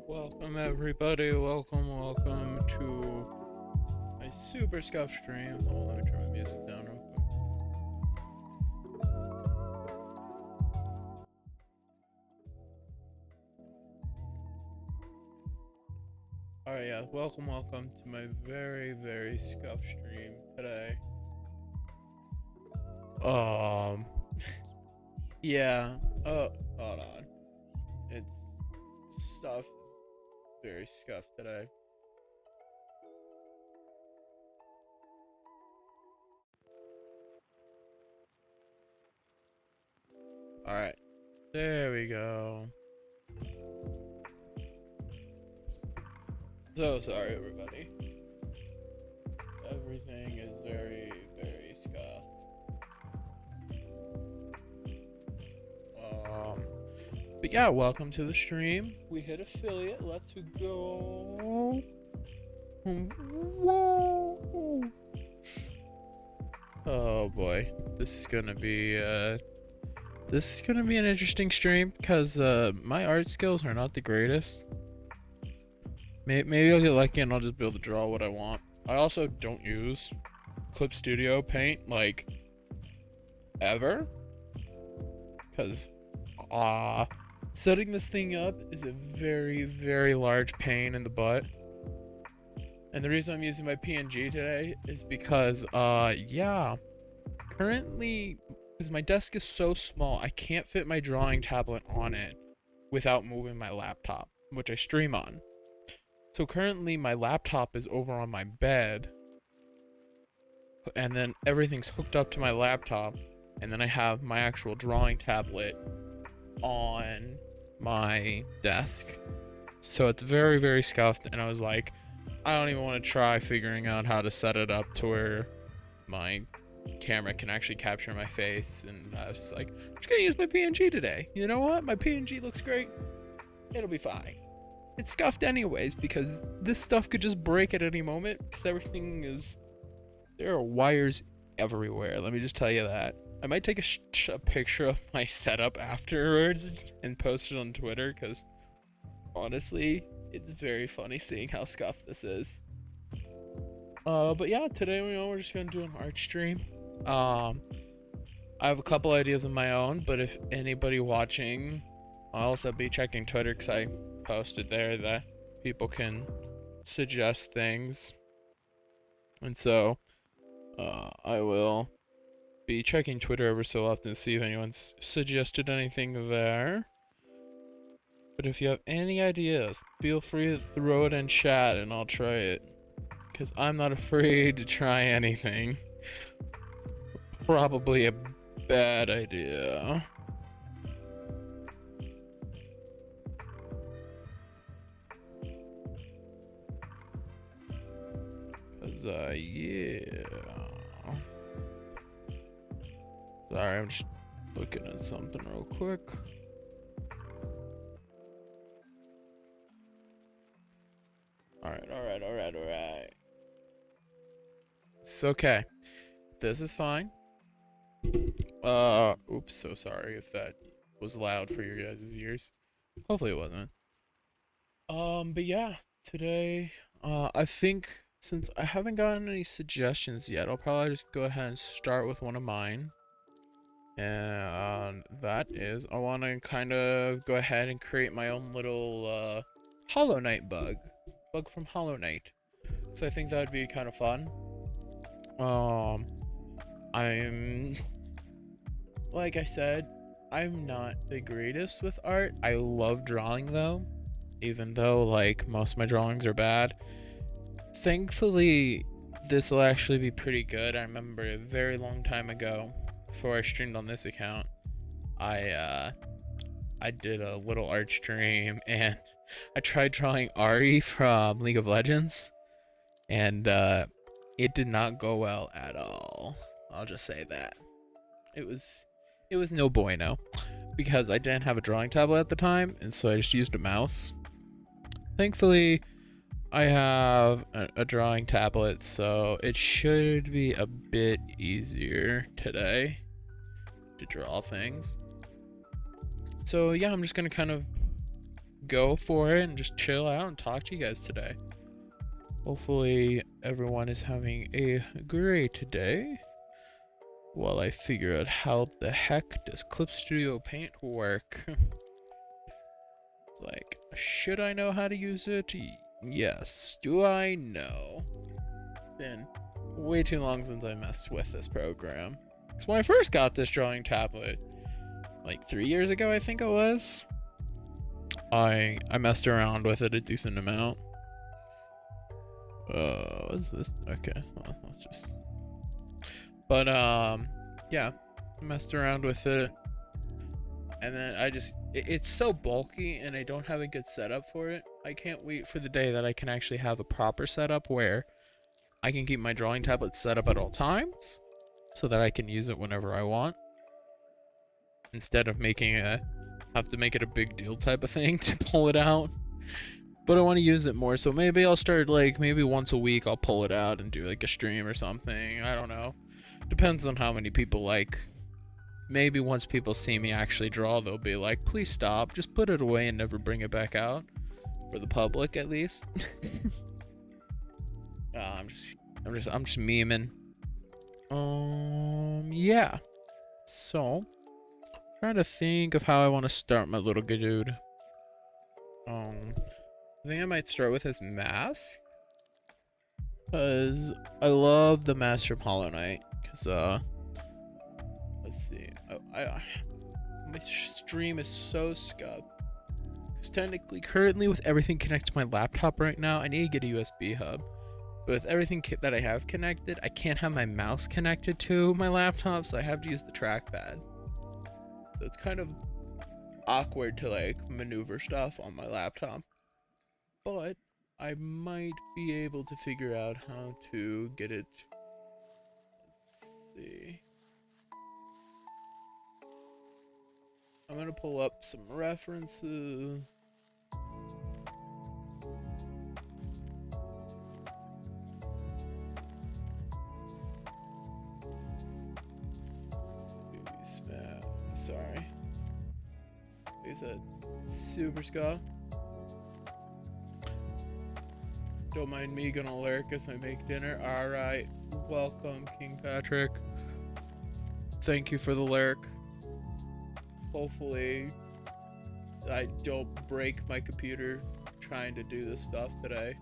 Welcome everybody, welcome to my super scuffed stream. Hold on, let me turn my music down real quick. Alright, yeah, welcome to my very scuffed stream today. Yeah, hold on. It's stuff is very scuffed today. Alright, there we go. So sorry everybody. Everything is very scuffed. But yeah, welcome to the stream. We hit affiliate. Let's go. Whoa. Oh boy, this is gonna be an interesting stream because my art skills are not the greatest. Maybe I'll get lucky and I'll just be able to draw what I want. I also don't use Clip Studio Paint like ever because setting this thing up is a very large pain in the butt. And the reason I'm using my PNG today is because yeah, currently, because my desk is so small, I can't fit my drawing tablet on it without moving my laptop, which I stream on. So currently my laptop is over on my bed, and then everything's hooked up to my laptop, and then I have my actual drawing tablet on my desk. So it's very scuffed, and I was like, I don't even want to try figuring out how to set it up to where my camera can actually capture my face. And I was like, I'm just gonna use my PNG today. You know what? My PNG looks great. It'll be fine. It's scuffed anyways because this stuff could just break at any moment because everything is... There are wires everywhere. Let me just tell you that. I might take a picture of my setup afterwards and post it on Twitter because honestly, it's very funny seeing how scuffed this is. But yeah, today we're just gonna do an art stream. I have a couple ideas of my own, but if anybody watching, I'll also be checking Twitter because I posted there that people can suggest things. And so, I will be checking Twitter every so often to see if anyone's suggested anything there. But if you have any ideas, feel free to throw it in chat and I'll try it. Because I'm not afraid to try anything. Probably a bad idea. Cause yeah. Sorry, I'm just looking at something real quick. Alright. It's okay. This is fine. Oops, so sorry if that was loud for your guys' ears. Hopefully it wasn't. But yeah, today, I think since I haven't gotten any suggestions yet, I'll probably just go ahead and start with one of mine. And that is, I want to kind of go ahead and create my own little, Hollow Knight bug from Hollow Knight. So I think that would be kind of fun. I'm, like I said, I'm not the greatest with art. I love drawing though, even though like most of my drawings are bad. Thankfully, this will actually be pretty good. I remember a very long time ago, before I streamed on this account, I did a little art stream and I tried drawing Ari from League of Legends, and it did not go well at all. I'll just say that. It was no bueno because I didn't have a drawing tablet at the time, and so I just used a mouse. Thankfully, I have a drawing tablet, so it should be a bit easier today to draw things. So yeah, I'm just gonna kind of go for it and just chill out and talk to you guys today. Hopefully everyone is having a great day while I figure out how the heck does Clip Studio Paint work. It's like, should I know how to use it? Yes. Do I know? Been way too long since I messed with this program. Because when I first got this drawing tablet, like 3 years ago, I think it was, I messed around with it a decent amount. What's this? Okay, well, let's just. But yeah, messed around with it, and then it's so bulky, and I don't have a good setup for it. I can't wait for the day that I can actually have a proper setup where I can keep my drawing tablet set up at all times, so that I can use it whenever I want, instead of have to make it a big deal type of thing to pull it out. But I want to use it more, so maybe I'll start, like, maybe once a week I'll pull it out and do like a stream or something. I don't know. Depends on how many people like. Maybe once people see me actually draw, they'll be like, please stop, just put it away and never bring it back out. For the public, at least. I'm just memeing. Yeah. So, trying to think of how I want to start my little dude. I think I might start with his mask, because I love the mask from Hollow Knight. Because let's see, my stream is so scuffed. Because technically, currently with everything connected to my laptop right now, I need to get a USB hub. But with everything that I have connected, I can't have my mouse connected to my laptop, so I have to use the trackpad. So it's kind of awkward to like maneuver stuff on my laptop. But I might be able to figure out how to get it. Let's see. I'm gonna pull up some references. Sorry. Is it Super Ska? Don't mind me gonna lurk as I make dinner. Alright. Welcome, King Patrick. Thank you for the lurk. Hopefully I don't break my computer trying to do this stuff today.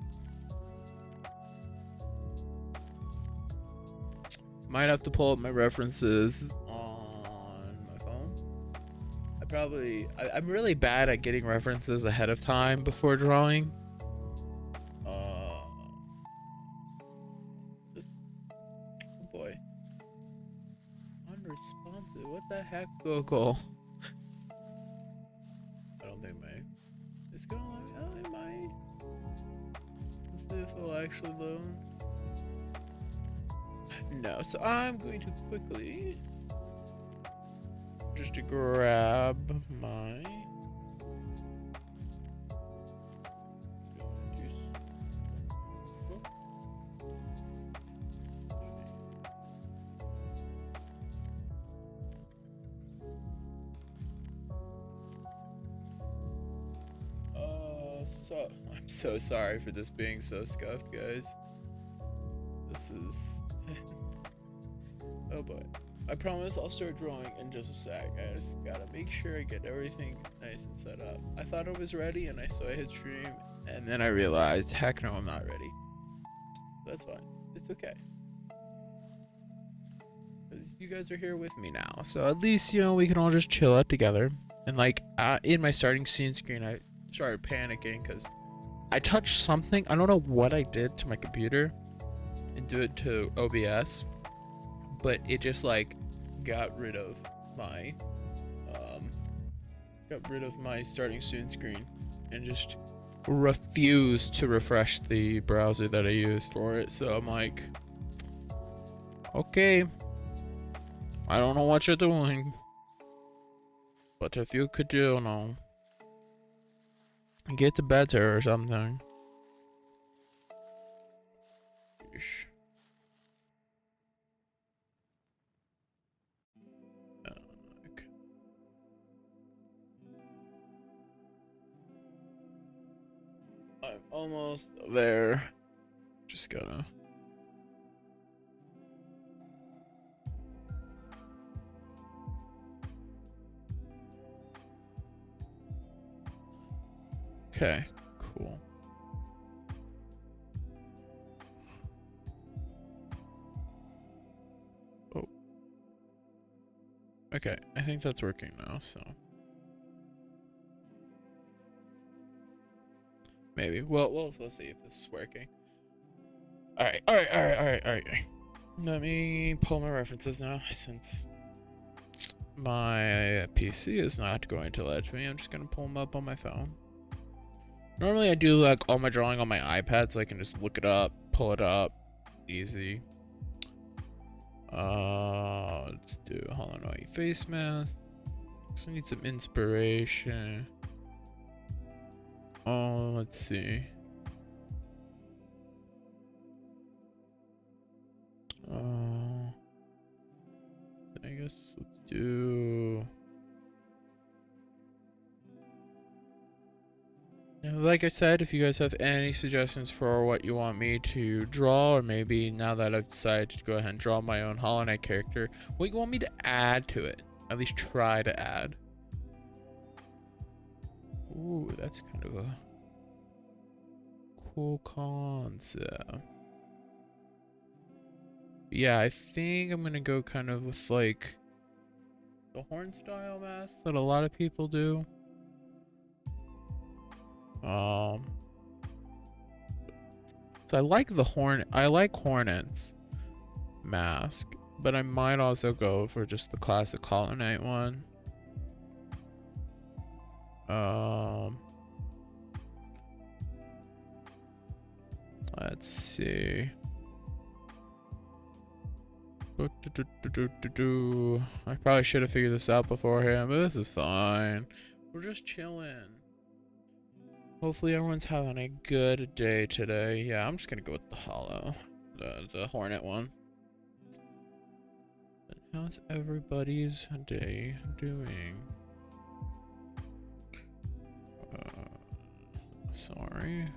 Might have to pull up my references on my phone. I'm really bad at getting references ahead of time before drawing. Oh boy. Unresponsive. What the heck, Google? I don't think it's gonna let me. Oh, it might. Let's see if it'll actually load. No, so I'm going to quickly just to grab my I'm so sorry for this being so scuffed, guys. This is oh boy. I promise I'll start drawing in just a sec. I just gotta make sure I get everything nice and set up. I thought I was ready, and so I hit stream, and then I realized, heck no, I'm not ready. That's fine. It's okay. Because you guys are here with me now. So at least, you know, we can all just chill out together. And like, in my starting scene screen, I started panicking because I touched something. I don't know what I did to my computer and do it to OBS, but it just like got rid of my starting scene screen and just refused to refresh the browser that I used for it. So I'm like, okay, I don't know what you're doing, but if you could, you know, get better or something. Okay. I'm almost there. Just gotta. Okay, cool. Oh. Okay, I think that's working now, so. Maybe. Well, we'll see if this is working. Alright. Let me pull my references now, since my PC is not going to let me. I'm just gonna pull them up on my phone. Normally I do like all my drawing on my iPad, so I can just look it up, pull it up, easy. Let's do Hollow face mask. Just need some inspiration. Oh, let's see. I guess let's do. Like I said, if you guys have any suggestions for what you want me to draw, or maybe now that I've decided to go ahead and draw my own Hollow Knight character, what you want me to add to it, at least try to add. Ooh, that's kind of a cool concept. Yeah, I think I'm gonna go kind of with like the horn style mask that a lot of people do. So I like the Hornet's mask, but I might also go for just the classic Hollow Knight one. Let's see. I probably should have figured this out beforehand, but this is fine. We're just chilling. Hopefully everyone's having a good day today. Yeah, I'm just gonna go with the Hollow, the Hornet one. How's everybody's day doing? Sorry.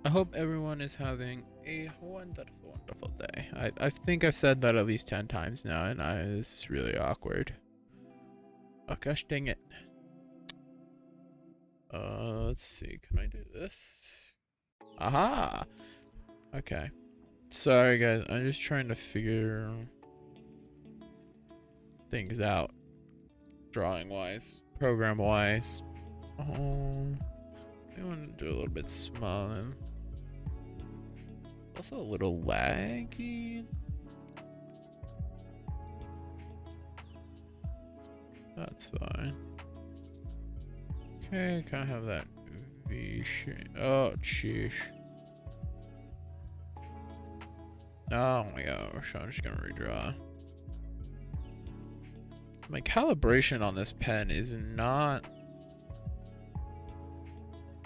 I hope everyone is having a wonderful, wonderful day. I think I've said that at least 10 times now, and this is really awkward. Oh gosh dang it. Let's see. Can I do this? Aha! Okay. Sorry guys, I'm just trying to figure things out. Drawing wise, program wise. I want to do a little bit smaller. Also a little laggy. That's fine. Okay, kind of have that V shape. Oh, sheesh. Oh my gosh, I'm just gonna redraw. My calibration on this pen is not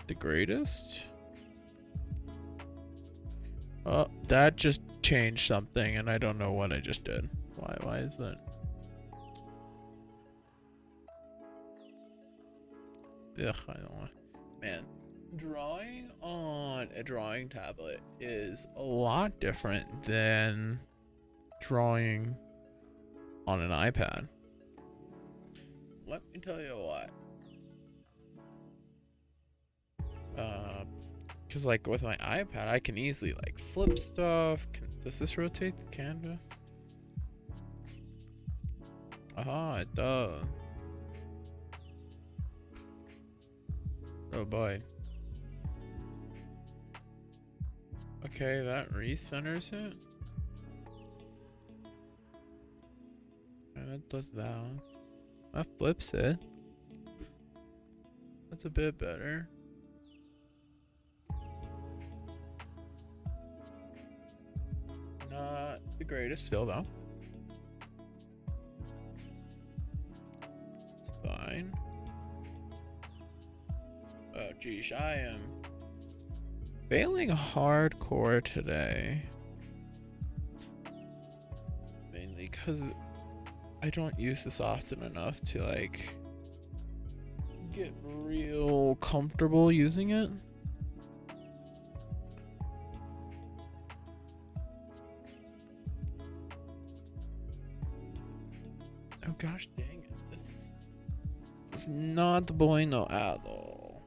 the greatest. Oh, that just changed something, and I don't know what I just did. Why is that? Ugh, I don't want. Man, drawing on a drawing tablet is a lot different than drawing on an iPad. Let me tell you what. Because like with my iPad, I can easily like flip stuff. Does this rotate the canvas? Aha, it does. Oh boy. Okay, that recenters it. And it does that. That flips it. That's a bit better. Not the greatest still though. It's fine. Oh geez, I am failing hardcore today. Mainly because I don't use this often enough to like get real comfortable using it. Oh gosh dang it. This is not bueno at all.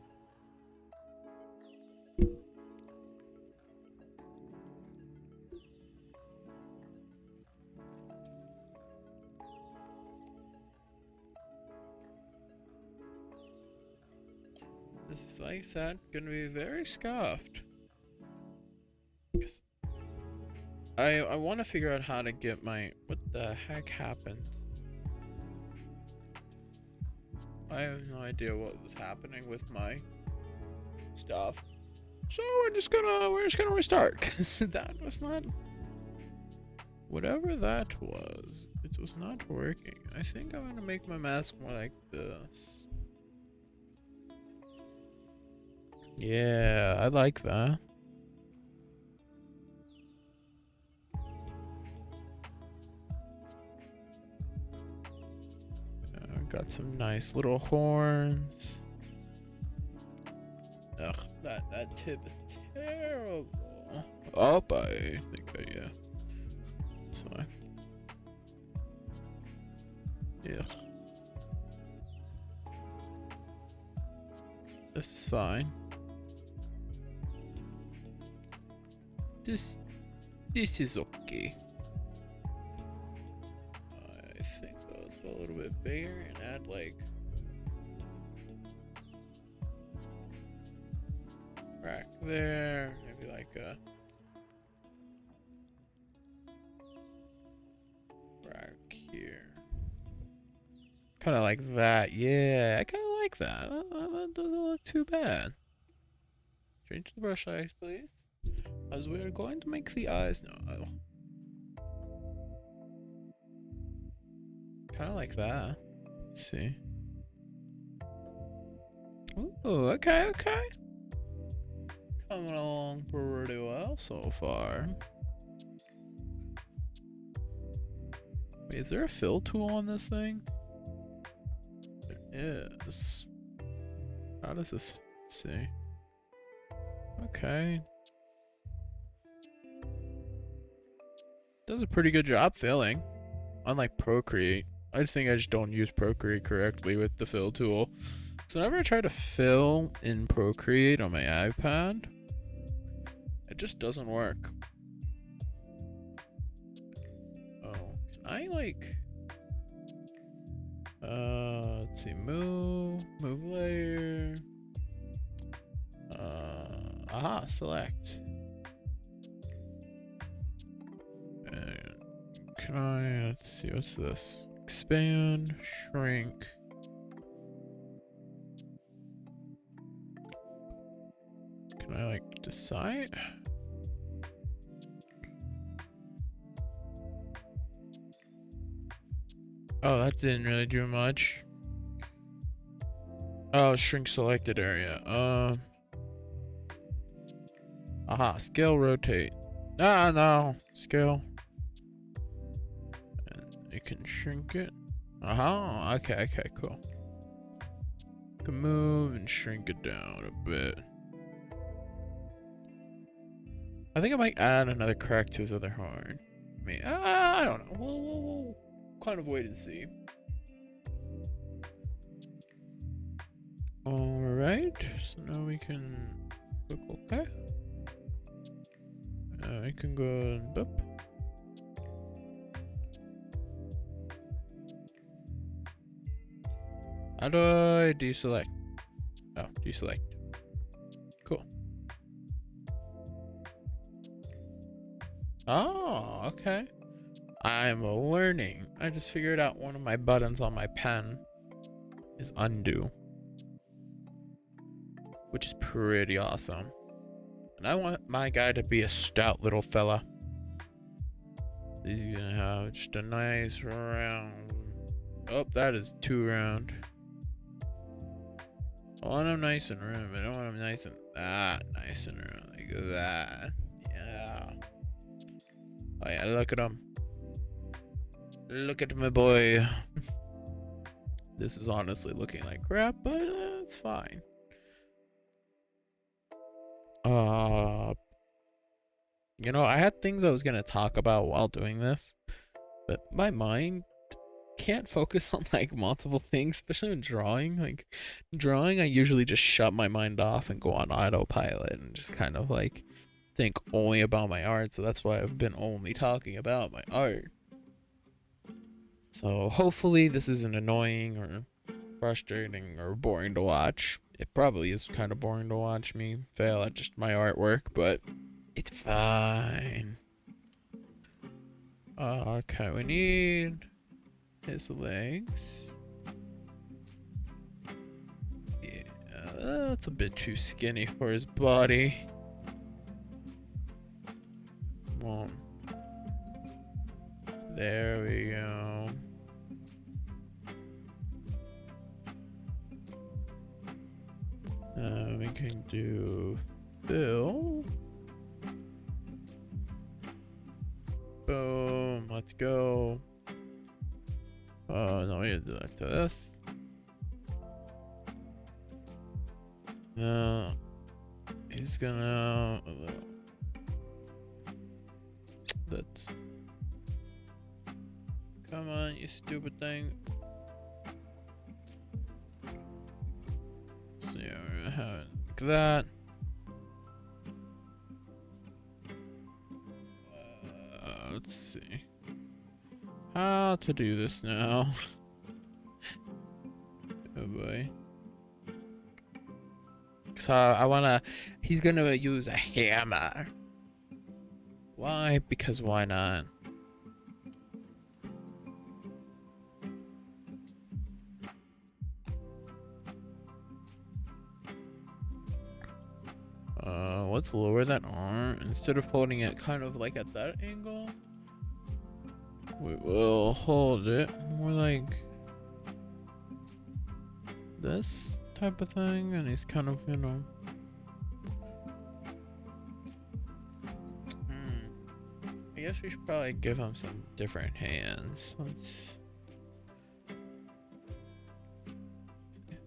This is, like I said, gonna be very scuffed. I want to figure out how to get my... What the heck happened? I have no idea what was happening with my stuff. So we're just gonna restart, because that was not... Whatever that was, it was not working. I think I'm gonna make my mask more like this. Yeah, I like that. Got some nice little horns. Ugh, that tip is terrible. Oh, I think yeah. That's fine. Yeah. This is fine. This is okay. I think I'll go a little bit bigger and add like rack there, maybe like a rack here. Kind of like that. Yeah, I kind of like that. That doesn't look too bad. Change the brush size, please. As we are going to make the eyes now. Kind of like that. Let's see. Ooh, okay. Coming along pretty well so far. Wait, is there a fill tool on this thing? There is. How does this... Let's see. Okay. Does a pretty good job filling. Unlike Procreate. I think I just don't use Procreate correctly with the fill tool. So whenever I try to fill in Procreate on my iPad, it just doesn't work. Oh, can I like... let's see, move layer. Select. And can I, let's see, what's this? Expand, shrink. Can I like decide? Oh, that didn't really do much. Oh, shrink selected area. Scale rotate. No, scale. And you can shrink it. Okay, cool. You can move and shrink it down a bit. I think I might add another crack to his other horn. I mean, I don't know. We'll kind of wait and see. Alright, so now we can click OK. I can go and boop. How do I deselect? Oh, deselect. Cool. Oh, okay. I'm learning. I just figured out one of my buttons on my pen is undo, which is pretty awesome. And I want my guy to be a stout little fella. He's gonna have just a nice round. Oh, that is too round. I want him nice and round, but I don't want him nice and nice and round like that. Yeah. Oh yeah, look at him. Look at my boy. This is honestly looking like crap, but it's fine. You know, I had things I was gonna talk about while doing this, but my mind can't focus on like multiple things, especially in drawing. Like drawing, I usually just shut my mind off and go on autopilot and just kind of like think only about my art. So that's why I've been only talking about my art. So hopefully this isn't annoying or frustrating or boring to watch. It probably is kind of boring to watch me fail at just my artwork, but it's fine. Okay, we need his legs. Yeah, that's a bit too skinny for his body. Come on. There we go. We can do Phil. Boom, let's go. No, we gotta do like this. No, he's gonna. That's. Come on, you stupid thing. So yeah, we're gonna have it like that. Let's see how to do this now. Oh boy. So I wanna. He's gonna use a hammer. Why? Because why not? Let's lower that arm instead of holding it kind of like at that angle. We will hold it more like this type of thing, and he's kind of, you know. I guess we should probably give him some different hands. Let's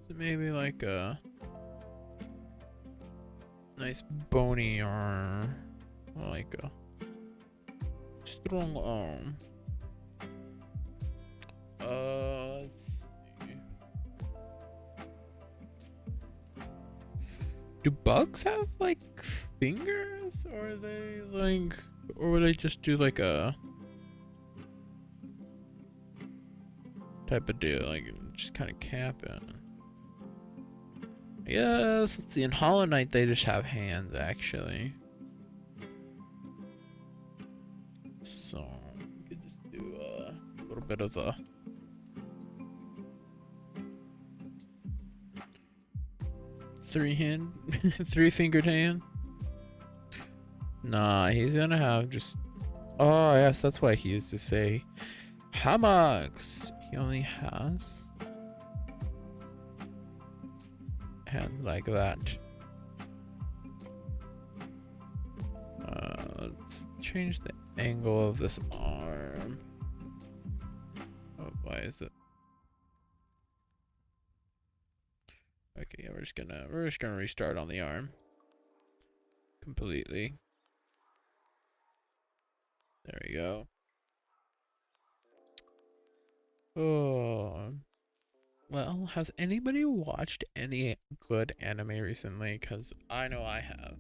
so maybe like a nice bony arm, like a strong arm. Let's see. Do bugs have like fingers, or are they like, or would they just do like a type of deal, like just kind of cap it? Yes, let's see. In Hollow Knight, they just have hands, actually. So we could just do a little bit of the three-fingered hand. Nah, he's gonna have just. Oh yes, that's why he used to say hammocks. He only has hands like that. Let's change the angle of this arm. Oh, why is it? Okay, yeah, we're just gonna restart on the arm completely. There we go. Oh. Well, has anybody watched any good anime recently? Because I know I have.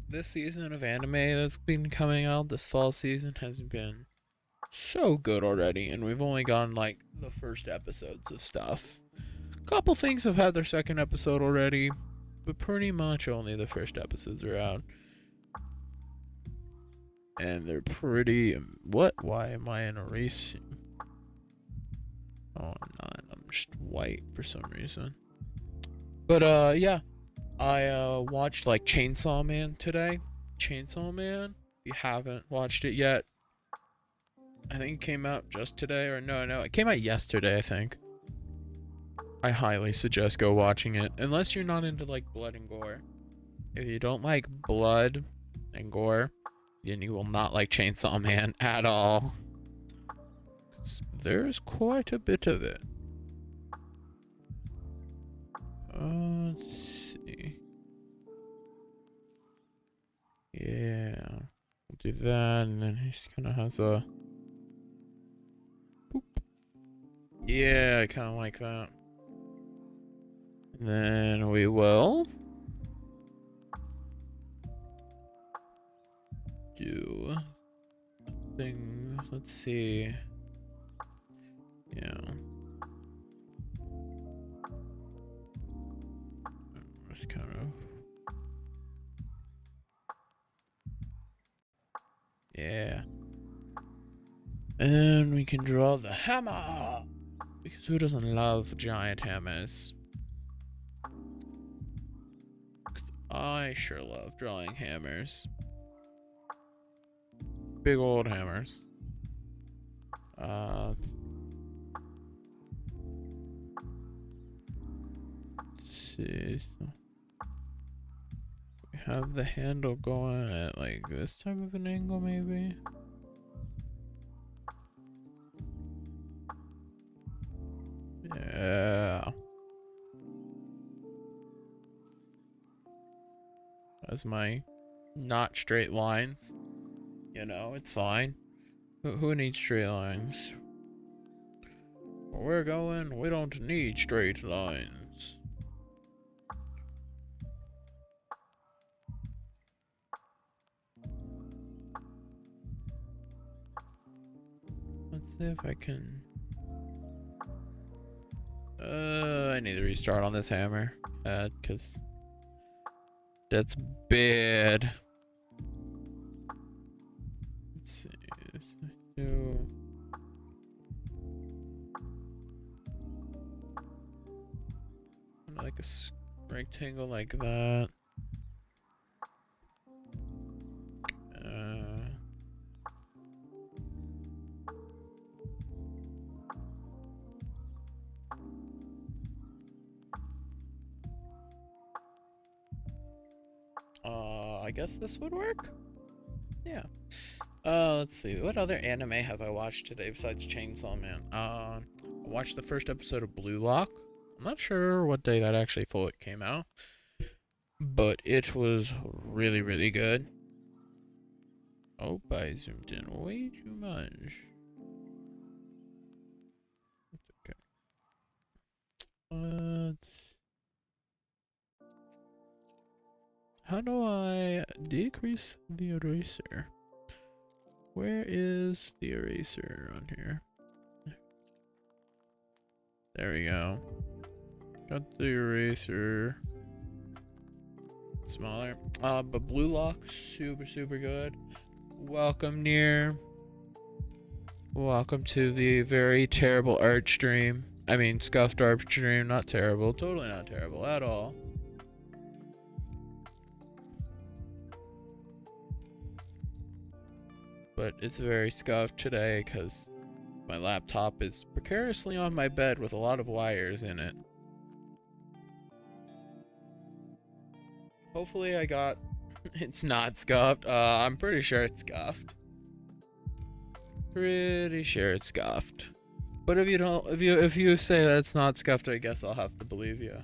This season of anime that's been coming out, this fall season, has been so good already, and we've only gotten like the first episodes of stuff. A couple things have had their second episode already, but pretty much only the first episodes are out. And they're pretty. What? Why am I in a race? Oh, I'm not. I'm just white for some reason. But yeah, I watched like Chainsaw Man today. Chainsaw Man. If you haven't watched it yet, I think it came out just today, or no, it came out yesterday, I think. I highly suggest go watching it, unless you're not into like blood and gore. If you don't like blood and gore, then you will not like Chainsaw Man at all. There's quite a bit of it. do that, and then he kind of has a... Boop. Yeah, I kind of like that. And then we will... do... thing... Let's see... Yeah. Just kind of... Yeah. And we can draw the hammer! Because who doesn't love giant hammers? Because I sure love drawing hammers. Big old hammers. Let's see. So we have the handle going at like this type of an angle, maybe. Yeah. As my not straight lines. You know, it's fine. Who needs straight lines? Where we're going, we don't need straight lines. Let's see if I can... I need to restart on this hammer. Cause that's bad. Let's see. Do like a rectangle like that. I guess this would work. Yeah. Let's see. What other anime have I watched today besides Chainsaw Man? I watched the first episode of Blue Lock. I'm not sure what day that actually fully came out, but it was really, really good. Oh, I zoomed in way too much. It's okay. How do I decrease the eraser? Where is the eraser on here? There we go. Got the eraser. Smaller. But Blue Lock, super, super good. Welcome, Near. Welcome to the very terrible art stream. I mean, Scuffed Art Stream. Not terrible. Totally not terrible at all. But it's very scuffed today because my laptop is precariously on my bed with a lot of wires in it. Hopefully I got... it's not scuffed. I'm pretty sure it's scuffed. Pretty sure it's scuffed. But if you don't... if you say that it's not scuffed, I guess I'll have to believe you.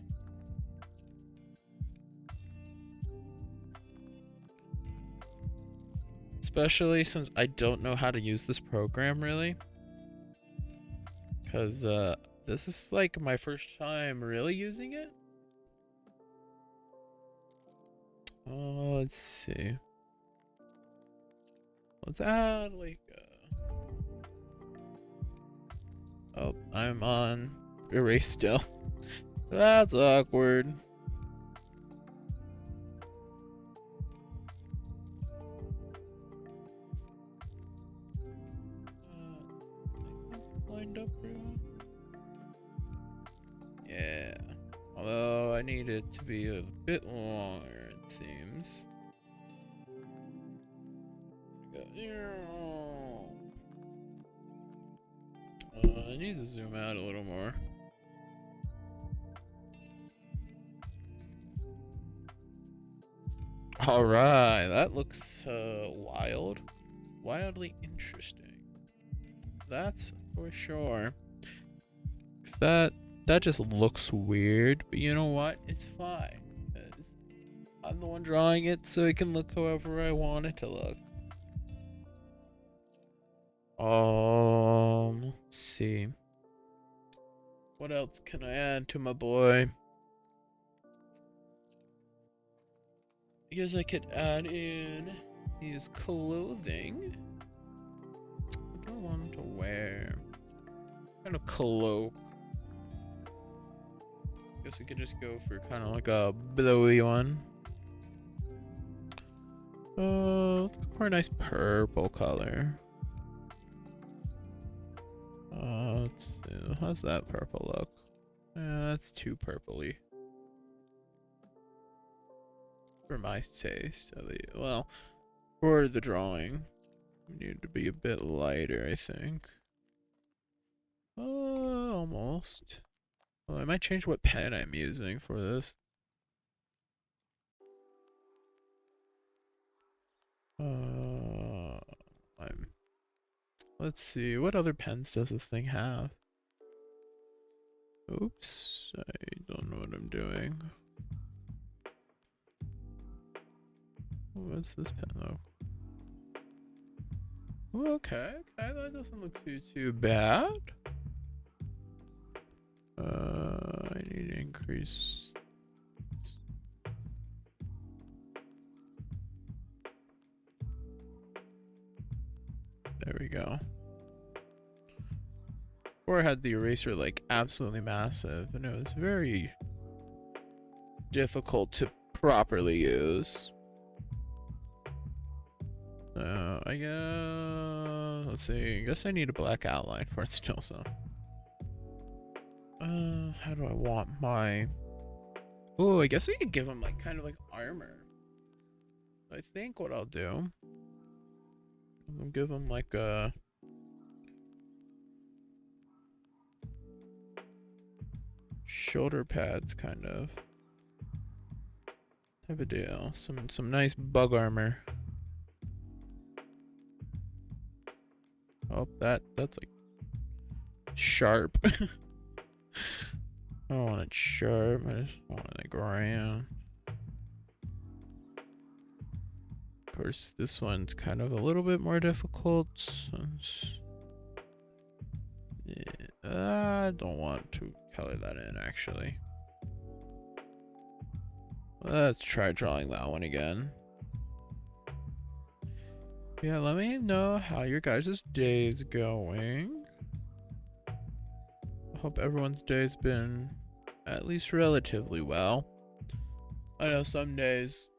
Especially since I don't know how to use this program, really. Because, this is, like, my first time really using it. Oh, let's see. Let's add, like, oh, I'm on erase still. That's awkward. Lined up pretty well. Yeah. Although I need it to be a bit longer, it seems. I need to zoom out a little more. Alright, that looks wildly interesting. That's for sure. 'Cause that just looks weird, but you know what? It's fine. 'Cause I'm the one drawing it, so it can look however I want it to look. Let's see. What else can I add to my boy? I guess I could add in his clothing. What do I want him to wear? Kind of cloak. Guess we could just go for kind of like a blowy one. Let's go for a nice purple color. Let's see. How's that purple look? That's too purpley. For my taste, at least. Well, for the drawing, we need to be a bit lighter, I think. Almost. Well, I might change what pen I'm using for this. Let's see, what other pens does this thing have? Oops, I don't know what I'm doing. What's this pen though? Okay, that doesn't look too bad. I need to increase. There we go. Before I had the eraser like absolutely massive, and it was very difficult to properly use. So I guess, let's see, I guess I need a black outline for it still, so. How do I want my... Oh, I guess we could give him like kind of like armor. I think what I'll do, I'll give him like a... shoulder pads kind of type of deal. Some nice bug armor. Oh, that's like sharp. I don't want it sharp. I just want it like round. Of course, this one's kind of a little bit more difficult. Yeah, I don't want to color that in actually. Let's try drawing that one again. Yeah, let me know how your guys' day is going. I hope everyone's day's been at least relatively well. I know some days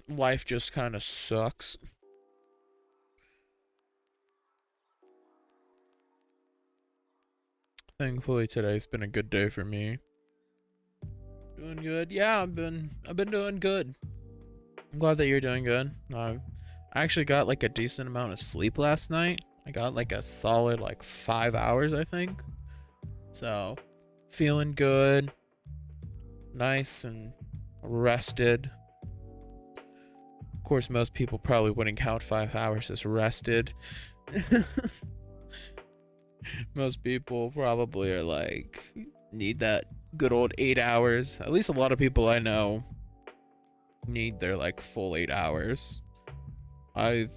life just kind of sucks. Thankfully today's been a good day for me. Doing good? Yeah, I've been doing good. I'm glad that you're doing good. I actually got like a decent amount of sleep last night. I got like a solid like 5 hours, I think. So, feeling good. Nice and rested. Of course, most people probably wouldn't count 5 hours as rested. Most people probably are like, need that good old 8 hours. At least a lot of people I know need their like full 8 hours. I've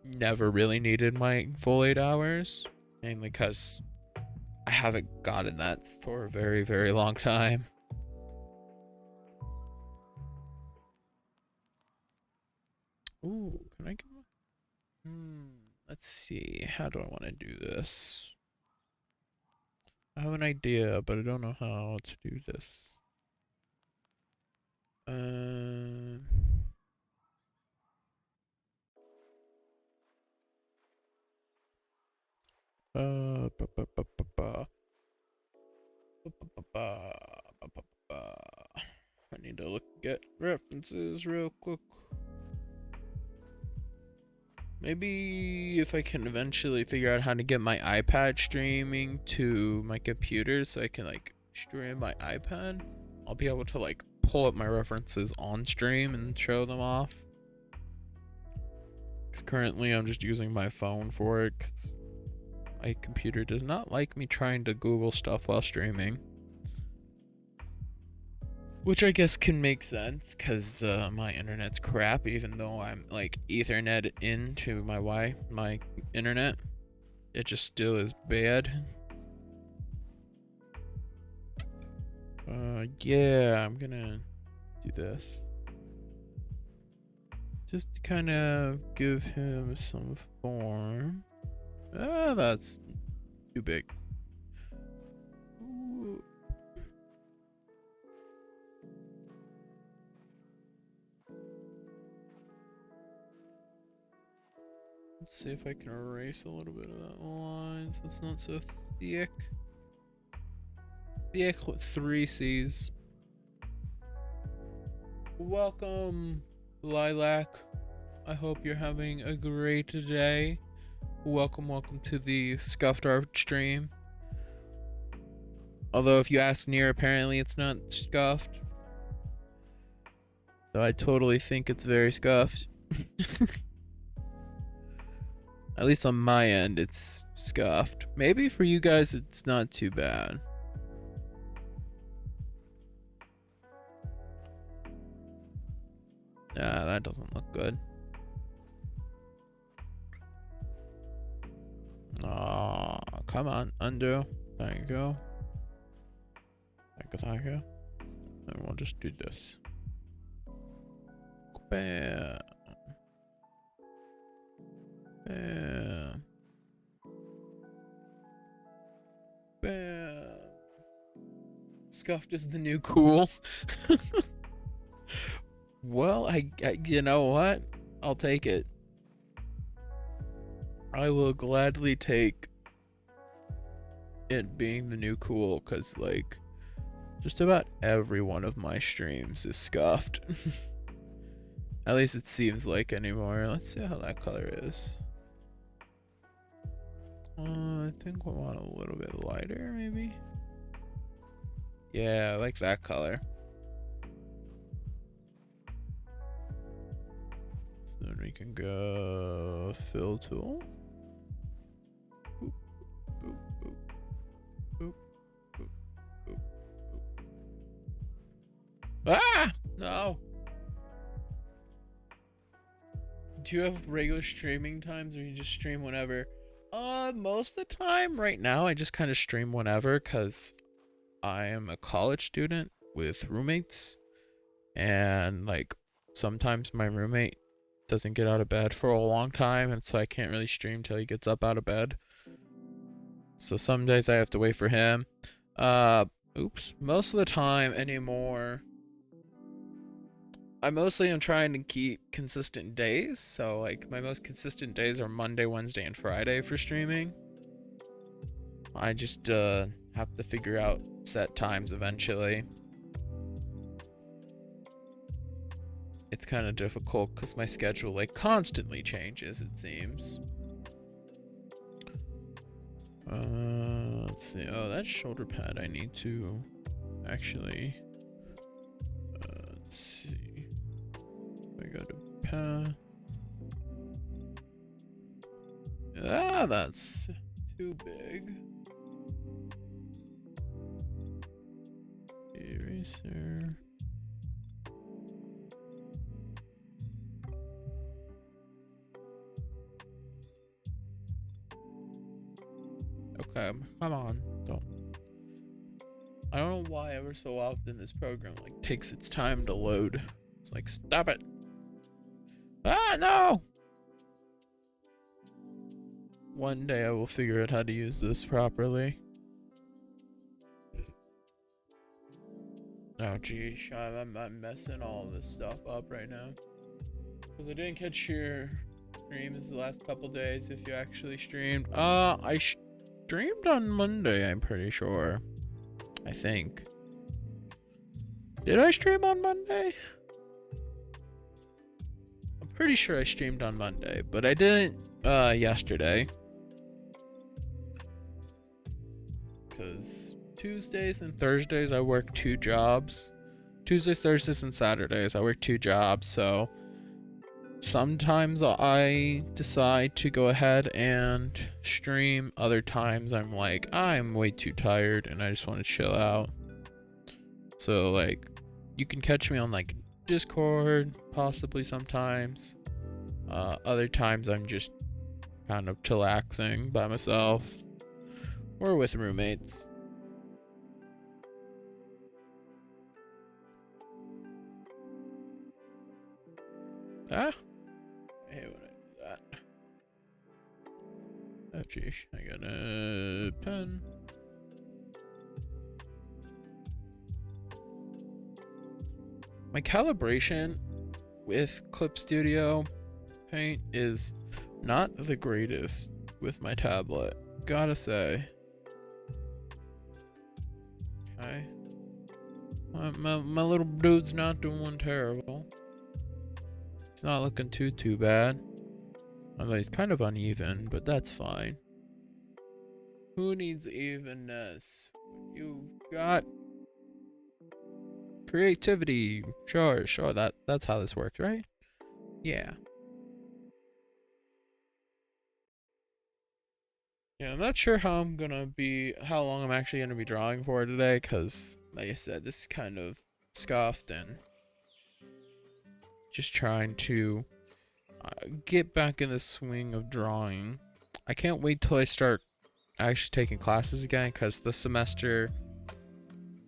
never really needed my full 8 hours, mainly because I haven't gotten that for a very, very long time. Ooh, can I get one? Let's see. How do I want to do this? I have an idea, but I don't know how to do this. I need to get references real quick. Maybe if I can eventually figure out how to get my iPad streaming to my computer so I can like stream my iPad, I'll be able to like pull up my references on stream and show them off. Because currently I'm just using my phone for it because my computer does not like me trying to Google stuff while streaming. Which I guess can make sense because my internet's crap, even though I'm like Ethernet into my internet. it just still is bad. Yeah, I'm gonna do this. Just to kind of give him some form. Ah, that's too big. Ooh. Let's see if I can erase a little bit of that line so it's not so thick. Thick with 3 C's. Welcome, Lilac. I hope you're having a great day. Welcome to the Scuffed Art Stream. Although if you ask Nier, apparently it's not scuffed. So I totally think it's very scuffed. At least on my end, it's scuffed. Maybe for you guys, it's not too bad. Nah, that doesn't look good. Aw, come on, undo. There you go. Thank you. And we'll just do this. Bam. Bam. Bam. Scuffed is the new cool. Well, I you know what? I'll take it. I will gladly take it being the new cool, because like just about every one of my streams is scuffed. At least it seems like anymore. Let's see how that color is. I think we want a little bit lighter, maybe. Yeah, I like that color. So then we can go fill tool. Boop, boop, boop, boop, boop, boop, boop. Ah! No. Do you have regular streaming times, or you just stream whenever? Most of the time right now I just kind of stream whenever, because I am a college student with roommates, and like sometimes my roommate doesn't get out of bed for a long time, and so I can't really stream till he gets up out of bed. So some days I have to wait for him. Oops. Most of the time anymore, I mostly am trying to keep consistent days. So like my most consistent days are Monday, Wednesday, and Friday for streaming. I just have to figure out set times eventually. It's kind of difficult because my schedule like constantly changes, it seems. Let's see. Oh, that shoulder pad I need to actually let's see. I got a pad. Ah, that's too big. Eraser. Okay, come on, don't. I don't know why ever so often this program like takes its time to load. It's like, stop it. Ah, no! One day I will figure out how to use this properly. Oh geez, I'm messing all this stuff up right now. Because I didn't catch your streams the last couple days if you actually streamed. I streamed on Monday, I'm pretty sure. I think. Did I stream on Monday? I'm pretty sure I streamed on Monday, but I didn't yesterday. Because Tuesdays and Thursdays I work 2 jobs. Tuesdays, Thursdays, and Saturdays I work 2 jobs, so sometimes I decide to go ahead and stream. Other times I'm like, I'm way too tired and I just want to chill out. So like, you can catch me on like Discord, possibly sometimes. Other times I'm just kind of chillaxing by myself or with roommates. Ah, I hate when I do that. Oh geez, I got a pen. My calibration with Clip Studio Paint is not the greatest with my tablet, gotta say. Okay. My little dude's not doing terrible. It's not looking too bad. Although he's kind of uneven, but that's fine. Who needs evenness? You've got creativity. Sure, that's how this works, right? Yeah. Yeah, I'm not sure how long I'm actually gonna be drawing for today, cause like I said, this is kind of scuffed and just trying to get back in the swing of drawing. I can't wait till I start actually taking classes again, cause this semester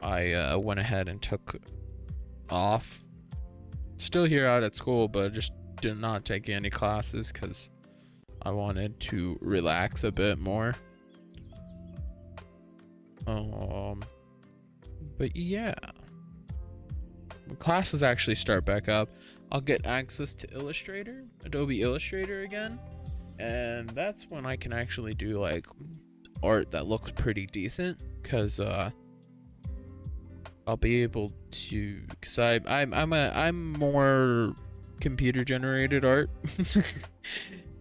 I went ahead and took off. Still here out at school, but just did not take any classes because I wanted to relax a bit more. But yeah, when classes actually start back up, I'll get access to Illustrator, Adobe Illustrator again, and that's when I can actually do like art that looks pretty decent, because I'll be able to, because I'm more computer generated art.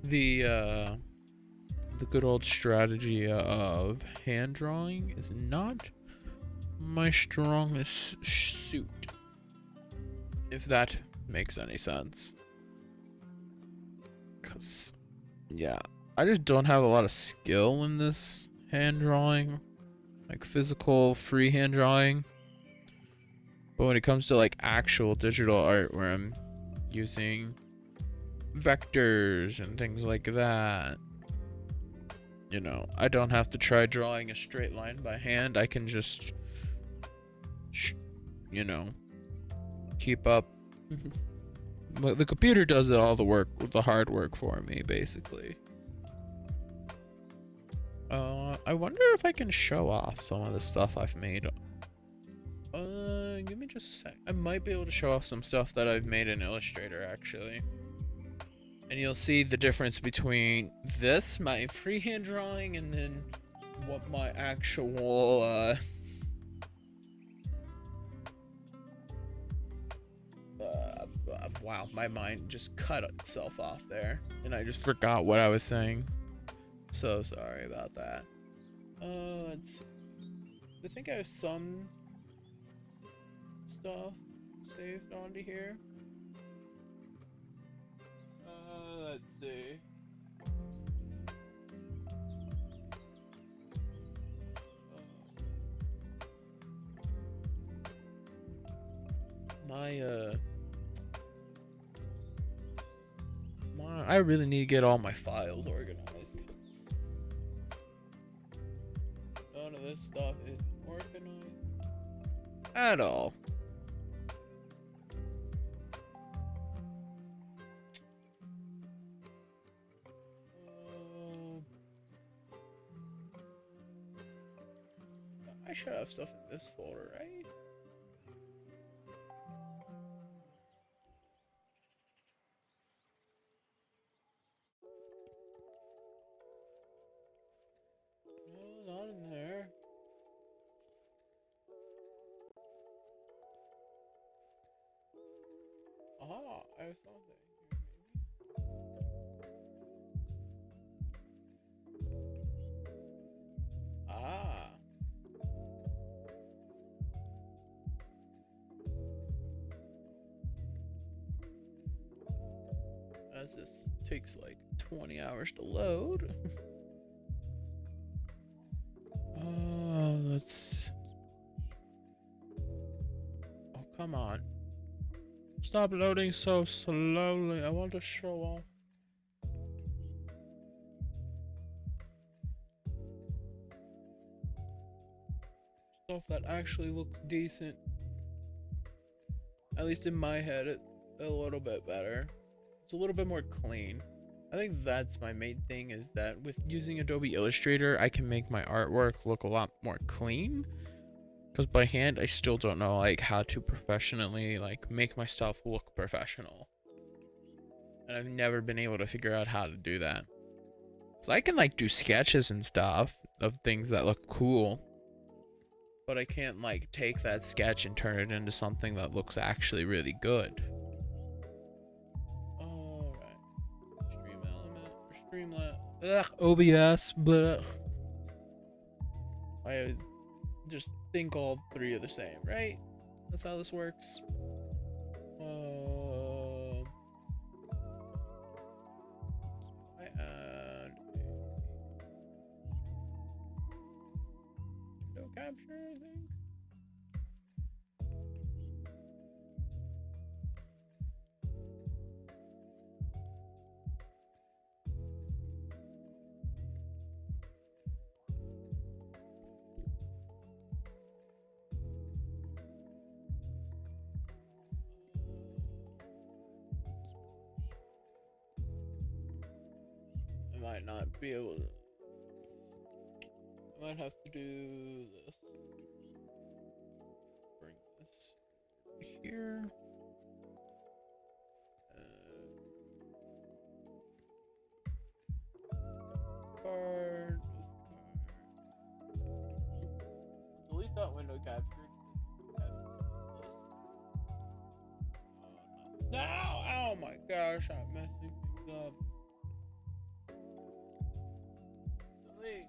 The good old strategy of hand drawing is not my strongest suit, if that makes any sense. Cause yeah, I just don't have a lot of skill in this hand drawing, like physical freehand drawing. But when it comes to like actual digital art where I'm using vectors and things like that, you know, I don't have to try drawing a straight line by hand. I can just, you know, keep up. But the computer does all the work, the hard work for me, basically. I wonder if I can show off some of the stuff I've made. Give me just a sec. I might be able to show off some stuff that I've made in Illustrator, actually. And you'll see the difference between this, my freehand drawing, and then what my actual, wow, my mind just cut itself off there. And I just forgot what I was saying. So sorry about that. Let's see. I think I have some stuff saved onto here. Let's see. I really need to get all my files organized. None of this stuff is organized at all. I should have stuff in this folder, right? No, not in there. Ah, I have something here, maybe. Ah. As this takes like 20 hours to load. Let's... Oh, come on. Stop loading so slowly. I want to show off. if that actually looks decent. At least in my head, it's a little bit better. It's a little bit more clean. I think that's my main thing, is that with using Adobe Illustrator, I can make my artwork look a lot more clean. Because by hand, I still don't know like how to professionally like make my stuff look professional. And I've never been able to figure out how to do that. So I can like do sketches and stuff of things that look cool, but I can't like take that sketch and turn it into something that looks actually really good. Alright. Stream element or Streamlabs. Ugh, OBS, but I always just think all three are the same, right? That's how this works. I add window capture, I think. I might not be able to. I might have to do this. Bring this here. Card. Delete that window capture. No! Oh my gosh, I'm messing things up. Delete.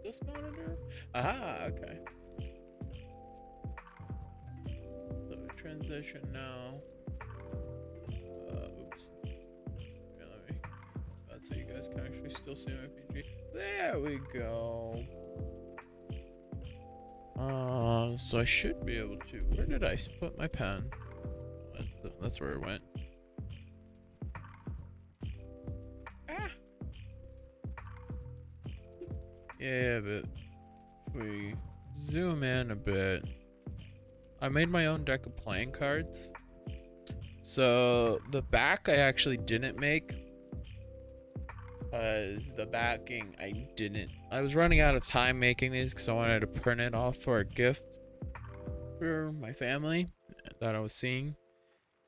This monitor? Aha, okay. So transition now. Oops. Yeah, let me that so you guys can actually still see my PG. There we go. So I should be able to. Where did I put my pen? That's where it went. Yeah, but if we zoom in a bit, I made my own deck of playing cards. So the back I actually didn't make, because the backing I was running out of time making these because I wanted to print it off for a gift for my family that I was seeing,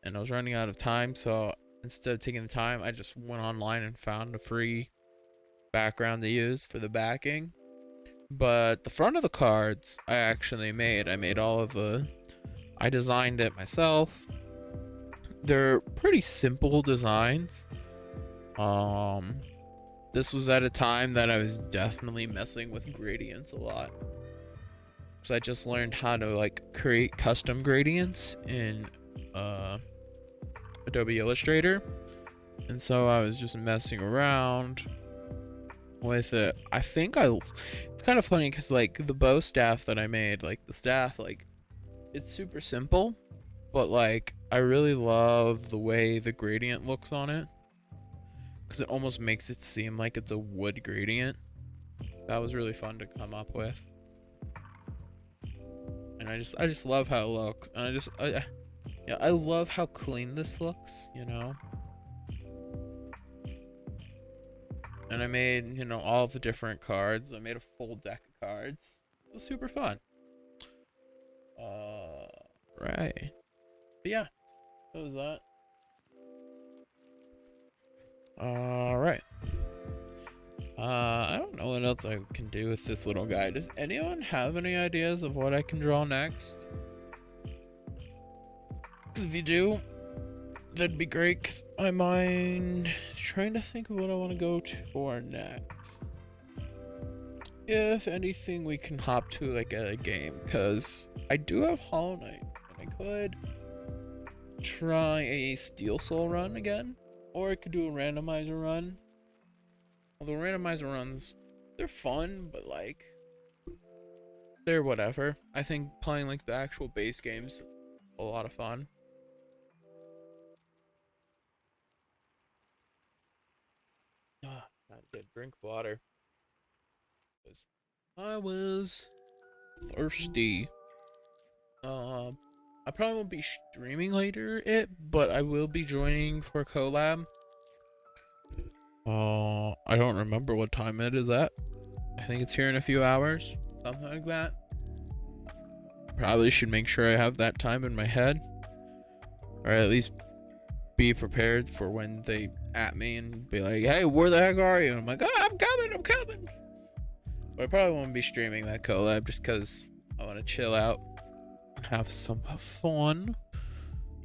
and I was running out of time, so instead of taking the time, I just went online and found a free background to use for the backing. But the front of the cards I actually made. I designed it myself. They're pretty simple designs. This was at a time that I was definitely messing with gradients a lot, so I just learned how to like create custom gradients in Adobe Illustrator, and so I was just messing around with it. It's kind of funny because like the bow staff that I made, like the staff, like it's super simple, but like I really love the way the gradient looks on it, because it almost makes it seem like it's a wood gradient. That was really fun to come up with, and I just love how it looks, and I love how clean this looks, you know. And I made, you know, all the different cards. I made a full deck of cards. It was super fun. Right. But yeah, that was that. Alright. I don't know what else I can do with this little guy. Does anyone have any ideas of what I can draw next? Because if you do, that'd be great, because my mind is trying to think of what I want to go for next. If anything, we can hop to like a game, because I do have Hollow Knight, and I could try a Steel Soul run again, or I could do a randomizer run. Although randomizer runs, they're fun, but like they're whatever. I think playing like the actual base game's a lot of fun. Ah, gotta get a drink of water. 'Cause I was thirsty. I probably won't be streaming later but I will be joining for collab. I don't remember what time it is at. I think it's here in a few hours, something like that. Probably should make sure I have that time in my head, or at least be prepared for when they at me and be like, "Hey, where the heck are you?" And I'm like, "Oh, I'm coming." But I probably won't be streaming that collab just because I want to chill out and have some fun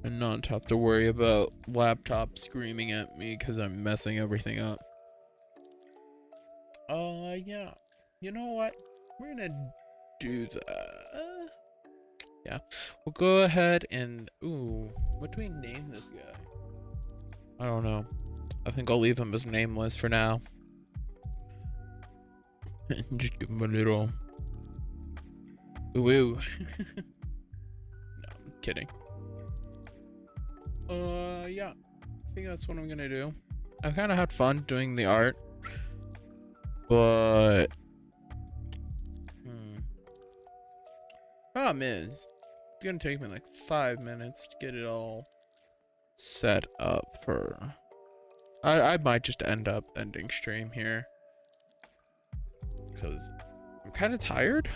and not have to worry about laptop screaming at me because I'm messing everything up. Yeah. You know what? We're gonna do that. Yeah. We'll go ahead and... Ooh, what do we name this guy? I don't know. I think I'll leave him as nameless for now. Just give him a little... Ooh. No, I'm kidding. Yeah. I think that's what I'm gonna do. I've kind of had fun doing the art. But... Problem is, it's gonna take me like 5 minutes to get it all set up for... I might just end up ending stream here. Because I'm kind of tired.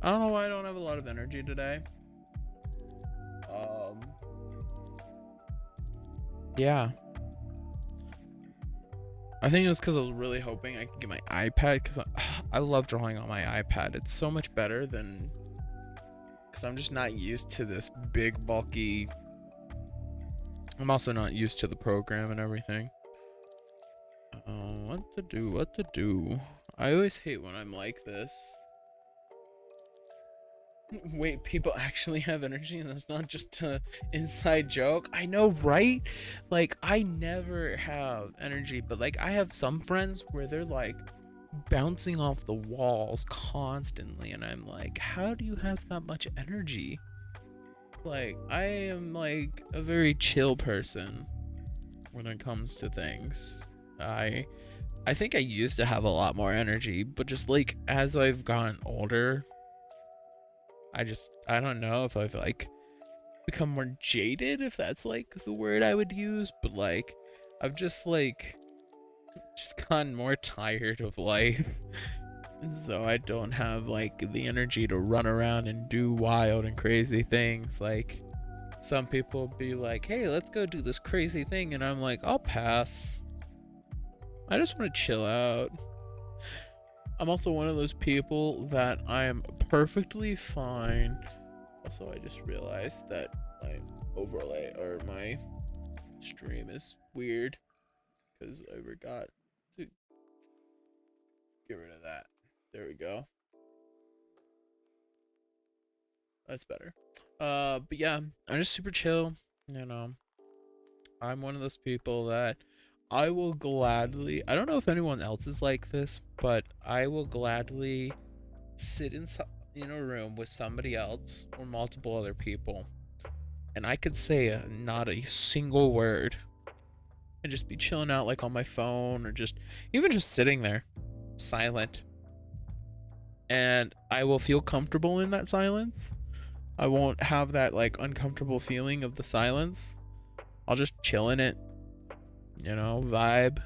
I don't know why I don't have a lot of energy today. Yeah. I think it was because I was really hoping I could get my iPad, because I love drawing on my iPad. It's so much better than... Because I'm just not used to this big, bulky... I'm also not used to the program and everything. What to do? I always hate when I'm like this. Wait, people actually have energy and that's not just an inside joke? I know, right? Like, I never have energy, but like, I have some friends where they're like bouncing off the walls constantly, and I'm like, how do you have that much energy? Like, I am like a very chill person when it comes to things. I think I used to have a lot more energy, but just like as I've gotten older, I don't know if I've like become more jaded, if that's like the word I would use, but like I've just gotten more tired of life. And so I don't have like the energy to run around and do wild and crazy things. Like some people be like, "Hey, let's go do this crazy thing," and I'm like, "I'll pass. I just want to chill out." I'm also one of those people that I am perfectly fine. Also, I just realized that my overlay or my stream is weird because I forgot to get rid of that. There we go. That's better. But yeah, I'm just super chill, you know. I'm one of those people that I will gladly, I don't know if anyone else is like this, but I will gladly sit in a room with somebody else or multiple other people, and I could say not a single word and just be chilling out like on my phone, or just even just sitting there silent, and I will feel comfortable in that silence. I won't have that like uncomfortable feeling of the silence. I'll just chill in it, you know, vibe.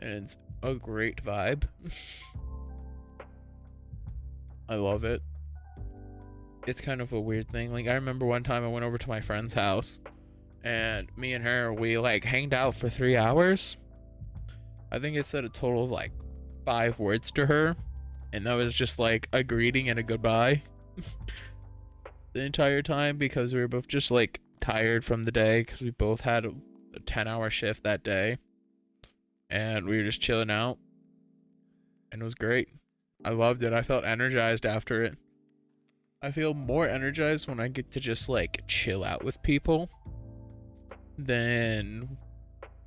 And it's a great vibe. I love it. It's kind of a weird thing. Like, I remember one time I went over to my friend's house, and me and her, we like hanged out for 3 hours. I think it said a total of like 5 words to her, and that was just like a greeting and a goodbye. The entire time, because we were both just like tired from the day, because we both had a 10-hour shift that day, and we were just chilling out, and it was great. I loved it. I felt energized after it. I feel more energized when I get to just like chill out with people than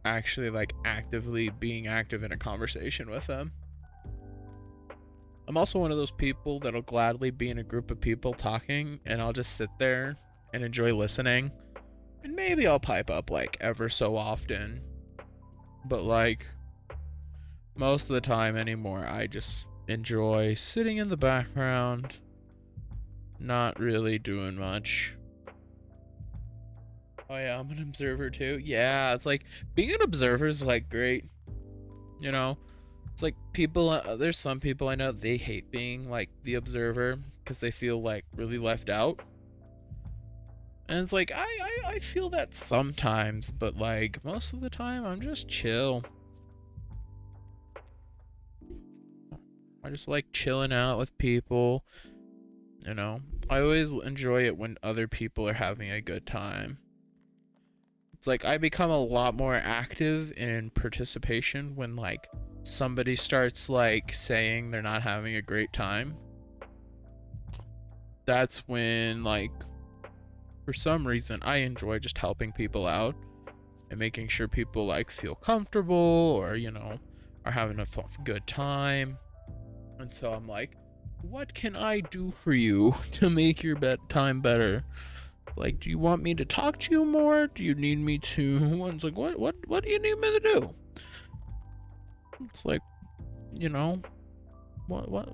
actually like actively being active in a conversation with them. I'm also one of those people that'll gladly be in a group of people talking and I'll just sit there and enjoy listening. And maybe I'll pipe up like ever so often. But like most of the time anymore, I just enjoy sitting in the background, not really doing much. Oh yeah, I'm an observer too. Yeah, it's like being an observer is like great. You know, it's like people, there's some people I know, they hate being like the observer because they feel like really left out. And it's like, I feel that sometimes, but like most of the time I'm just chill. I just like chilling out with people, you know. I always enjoy it when other people are having a good time. It's like I become a lot more active in participation when like somebody starts like saying they're not having a great time. That's when like for some reason I enjoy just helping people out and making sure people like feel comfortable or, you know, are having a good time. And so I'm like, what can I do for you to make your time better? Like, do you want me to talk to you more? Do you need me to? One's like, what do you need me to do? It's like, you know, what?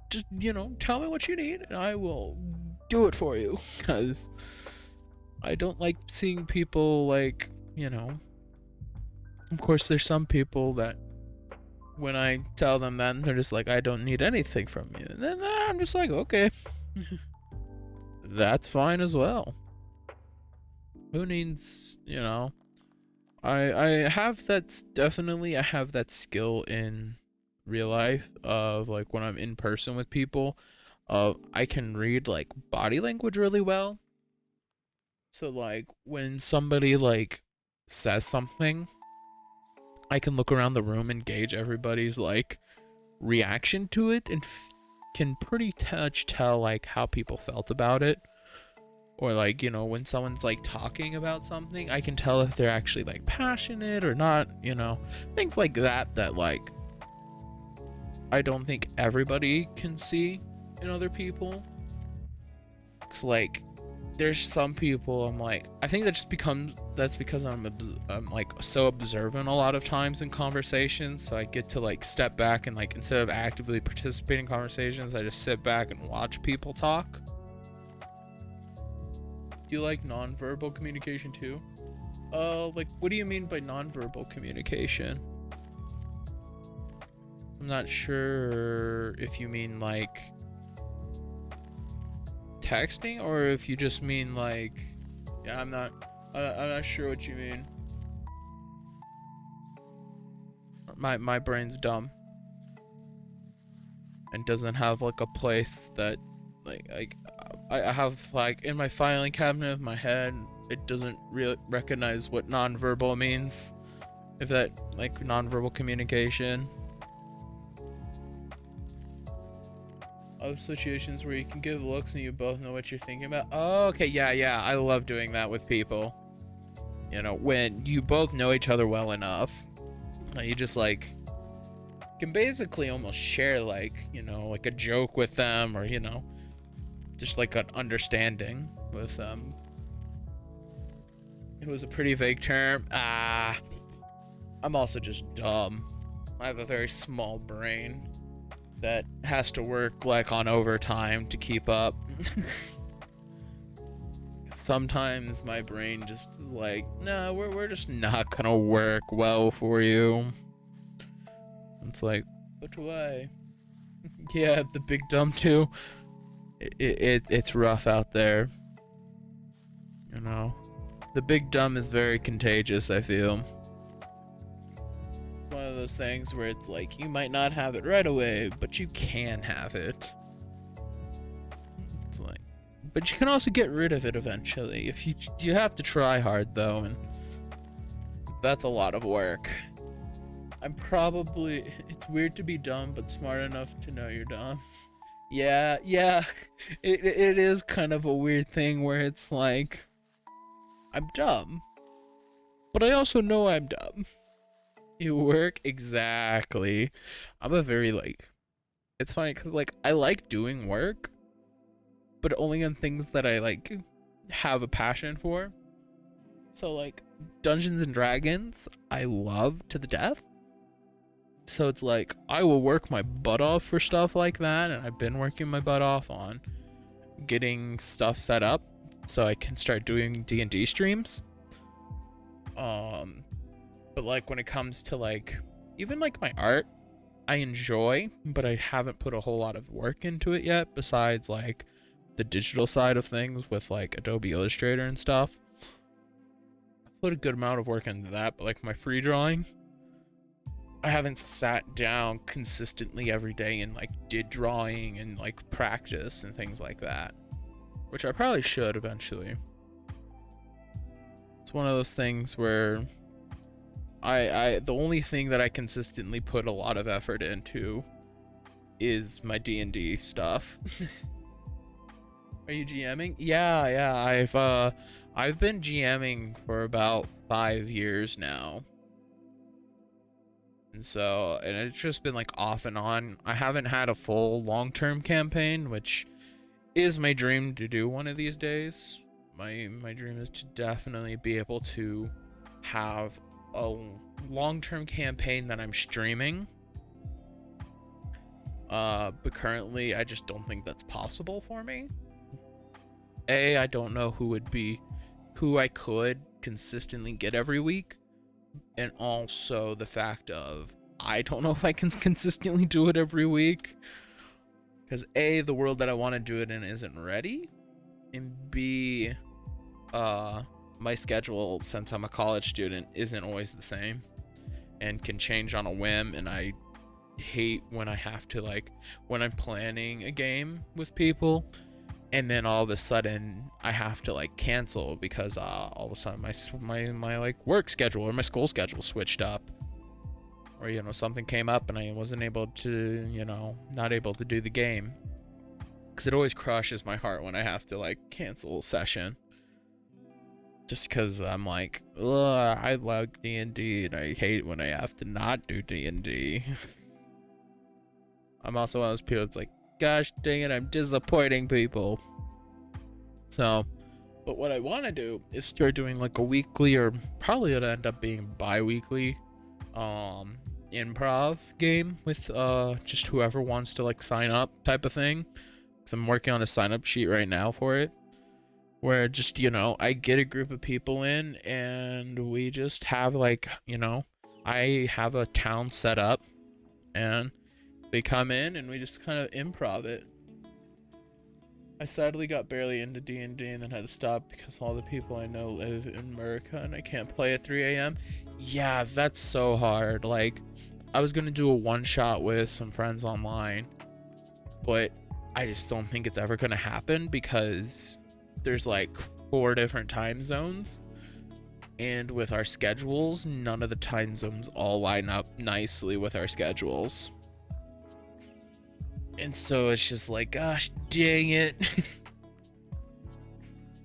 Just you know, tell me what you need, and I will do it for you. Cause I don't like seeing people like, you know. Of course, there's some people that when I tell them that, they're just like, I don't need anything from you. And then I'm just like, okay. That's fine as well. Who needs, you know, I have that, definitely I have that skill in real life of like when I'm in person with people, I can read like body language really well. So like when somebody like says something, I can look around the room and gauge everybody's like reaction to it and can pretty much tell like how people felt about it. Or like, you know, when someone's like talking about something, I can tell if they're actually like passionate or not, you know, things like that that like I don't think everybody can see in other people. It's like there's some people I'm like, I think that's because I'm like so observant a lot of times in conversations, so I get to like step back and like instead of actively participating in conversations, I just sit back and watch people talk. Do you like nonverbal communication too? Like what do you mean by nonverbal communication? I'm not sure if you mean like texting or if you just mean like, yeah, I'm not sure what you mean. My brain's dumb and doesn't have like a place that like I have like in my filing cabinet of my head, it doesn't really recognize what nonverbal means. If that like nonverbal communication. Of situations where you can give looks and you both know what you're thinking about. Oh, okay, yeah, I love doing that with people. You know, when you both know each other well enough, you just like can basically almost share like, you know, like a joke with them, or you know, just like an understanding with them. It was a pretty vague term. I'm also just dumb. I have a very small brain that has to work like on overtime to keep up. Sometimes my brain just is like, no, we're just not gonna work well for you. It's like, which way? Yeah, the big dumb too. It's rough out there. You know, the big dumb is very contagious, I feel. It's one of those things where it's like, you might not have it right away, but you can have it. It's like, but you can also get rid of it eventually. If you have to try hard though, and that's a lot of work. I'm probably, it's weird to be dumb, but smart enough to know you're dumb. Yeah, yeah. It is kind of a weird thing where it's like, I'm dumb, but I also know I'm dumb. You work? Exactly. I'm a very, like, it's funny because, like, I like doing work, but only on things that I, like, have a passion for. So, like, Dungeons and Dragons, I love to the death. So it's like, I will work my butt off for stuff like that, and I've been working my butt off on getting stuff set up so I can start doing D&D streams. But like when it comes to like even like my art, I enjoy, but I haven't put a whole lot of work into it yet besides like the digital side of things with like Adobe Illustrator and stuff. I put a good amount of work into that, but like my free drawing, I haven't sat down consistently every day and like did drawing and like practice and things like that, which I probably should eventually. It's one of those things where the only thing that I consistently put a lot of effort into is my D&D stuff. Are you GMing? Yeah, I've been GMing for about 5 years now. And so, and it's just been like off and on. I haven't had a full long-term campaign, which is my dream to do one of these days. My dream is to definitely be able to have a long-term campaign that I'm streaming. But currently I just don't think that's possible for me. I don't know who I could consistently get every week. And also the fact of I don't know if I can consistently do it every week. Because A, the world that I want to do it in isn't ready. And B, my schedule, since I'm a college student, isn't always the same. And can change on a whim, and I hate when I have to, like, when I'm planning a game with people, and then all of a sudden I have to like cancel because all of a sudden my like work schedule or my school schedule switched up, or you know something came up and I wasn't able to, you know, not able to do the game, because it always crushes my heart when I have to like cancel a session, just because I'm like, ugh, I like D&D and I hate when I have to not do D&D. I'm also one of those people that's like, gosh dang it, I'm disappointing people. So, but what I want to do is start doing like a weekly, or probably it'll end up being bi-weekly improv game with just whoever wants to like sign up type of thing, because I'm working on a sign up sheet right now for it, where just, you know, I get a group of people in and we just have like, you know, I have a town set up and they come in and we just kind of improv it. I sadly got barely into D&D and then had to stop because all the people I know live in America and I can't play at 3 a.m. Yeah, that's so hard. Like, I was gonna do a one-shot with some friends online, but I just don't think it's ever gonna happen because there's like 4 different time zones, and with our schedules, none of the time zones all line up nicely with our schedules. And so it's just like, gosh dang it.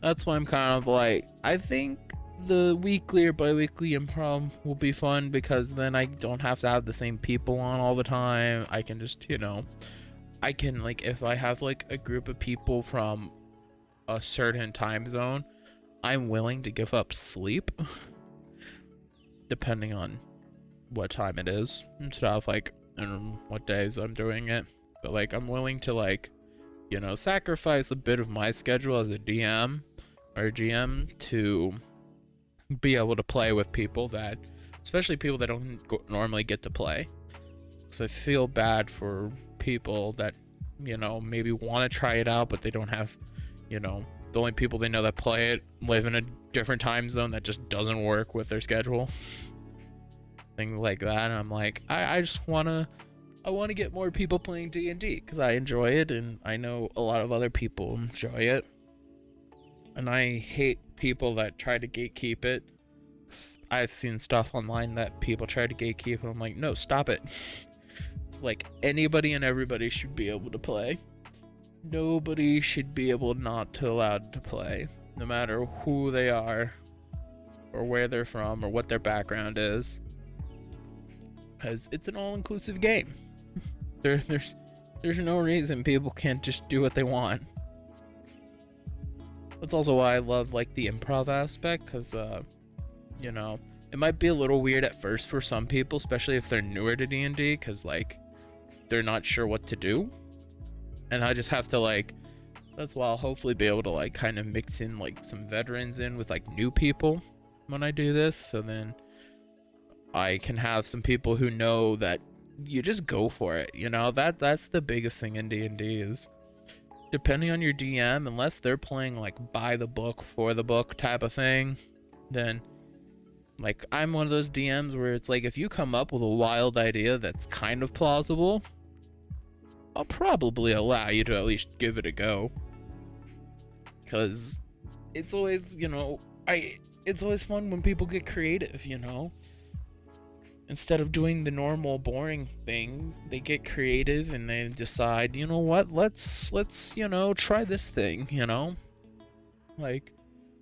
That's why I'm kind of like, I think the weekly or bi-weekly improv will be fun, because then I don't have to have the same people on all the time. I can just, you know, I can, like, if I have like a group of people from a certain time zone, I'm willing to give up sleep depending on what time it is and stuff, like, and what days I'm doing it. But like, I'm willing to, like, you know, sacrifice a bit of my schedule as a DM or GM to be able to play with people that, especially people that don't normally get to play. Because I feel bad for people that, you know, maybe want to try it out, but they don't have, you know, the only people they know that play it live in a different time zone that just doesn't work with their schedule. Things like that. And I'm like, I just want to get more people playing D&D because I enjoy it, and I know a lot of other people enjoy it. And I hate people that try to gatekeep it, I've seen stuff online that people try to gatekeep, and I'm like, no, stop it. It's like anybody and everybody should be able to play. Nobody should be able not to allowed to play, no matter who they are, or where they're from, or what their background is, because it's an all-inclusive game. There's no reason people can't just do what they want. That's also why I love like the improv aspect, because you know, it might be a little weird at first for some people, especially if they're newer to D&D, because like they're not sure what to do, and I just have to like, that's why I'll hopefully be able to like kind of mix in like some veterans in with like new people when I do this, so then I can have some people who know that you just go for it, you know. That's the biggest thing in D&D is, depending on your DM, unless they're playing like by the book for the book type of thing, then like I'm one of those DMs where it's like, if you come up with a wild idea that's kind of plausible, I'll probably allow you to at least give it a go, because it's always, you know, it's always fun when people get creative, you know. Instead of doing the normal boring thing, they get creative and they decide, you know what, let's you know, try this thing, you know. Like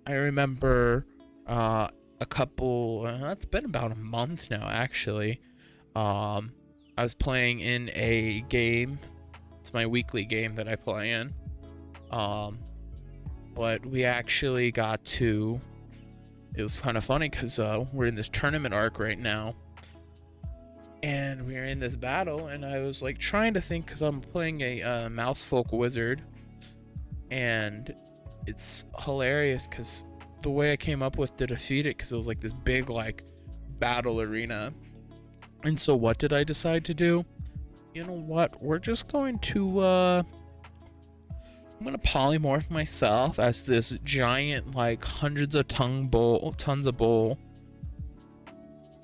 I remember a couple, it's been about a month now actually, I was playing in a game. It's my weekly game that I play in, but we actually got to, it was kind of funny because we're in this tournament arc right now, and we were in this battle, and I was like trying to think, because I'm playing a mouse folk wizard, and it's hilarious because the way I came up with to defeat it, because it was like this big like battle arena. And so what did I decide to do? You know what, we're just going to I'm gonna polymorph myself as this giant like hundreds of tons of bull.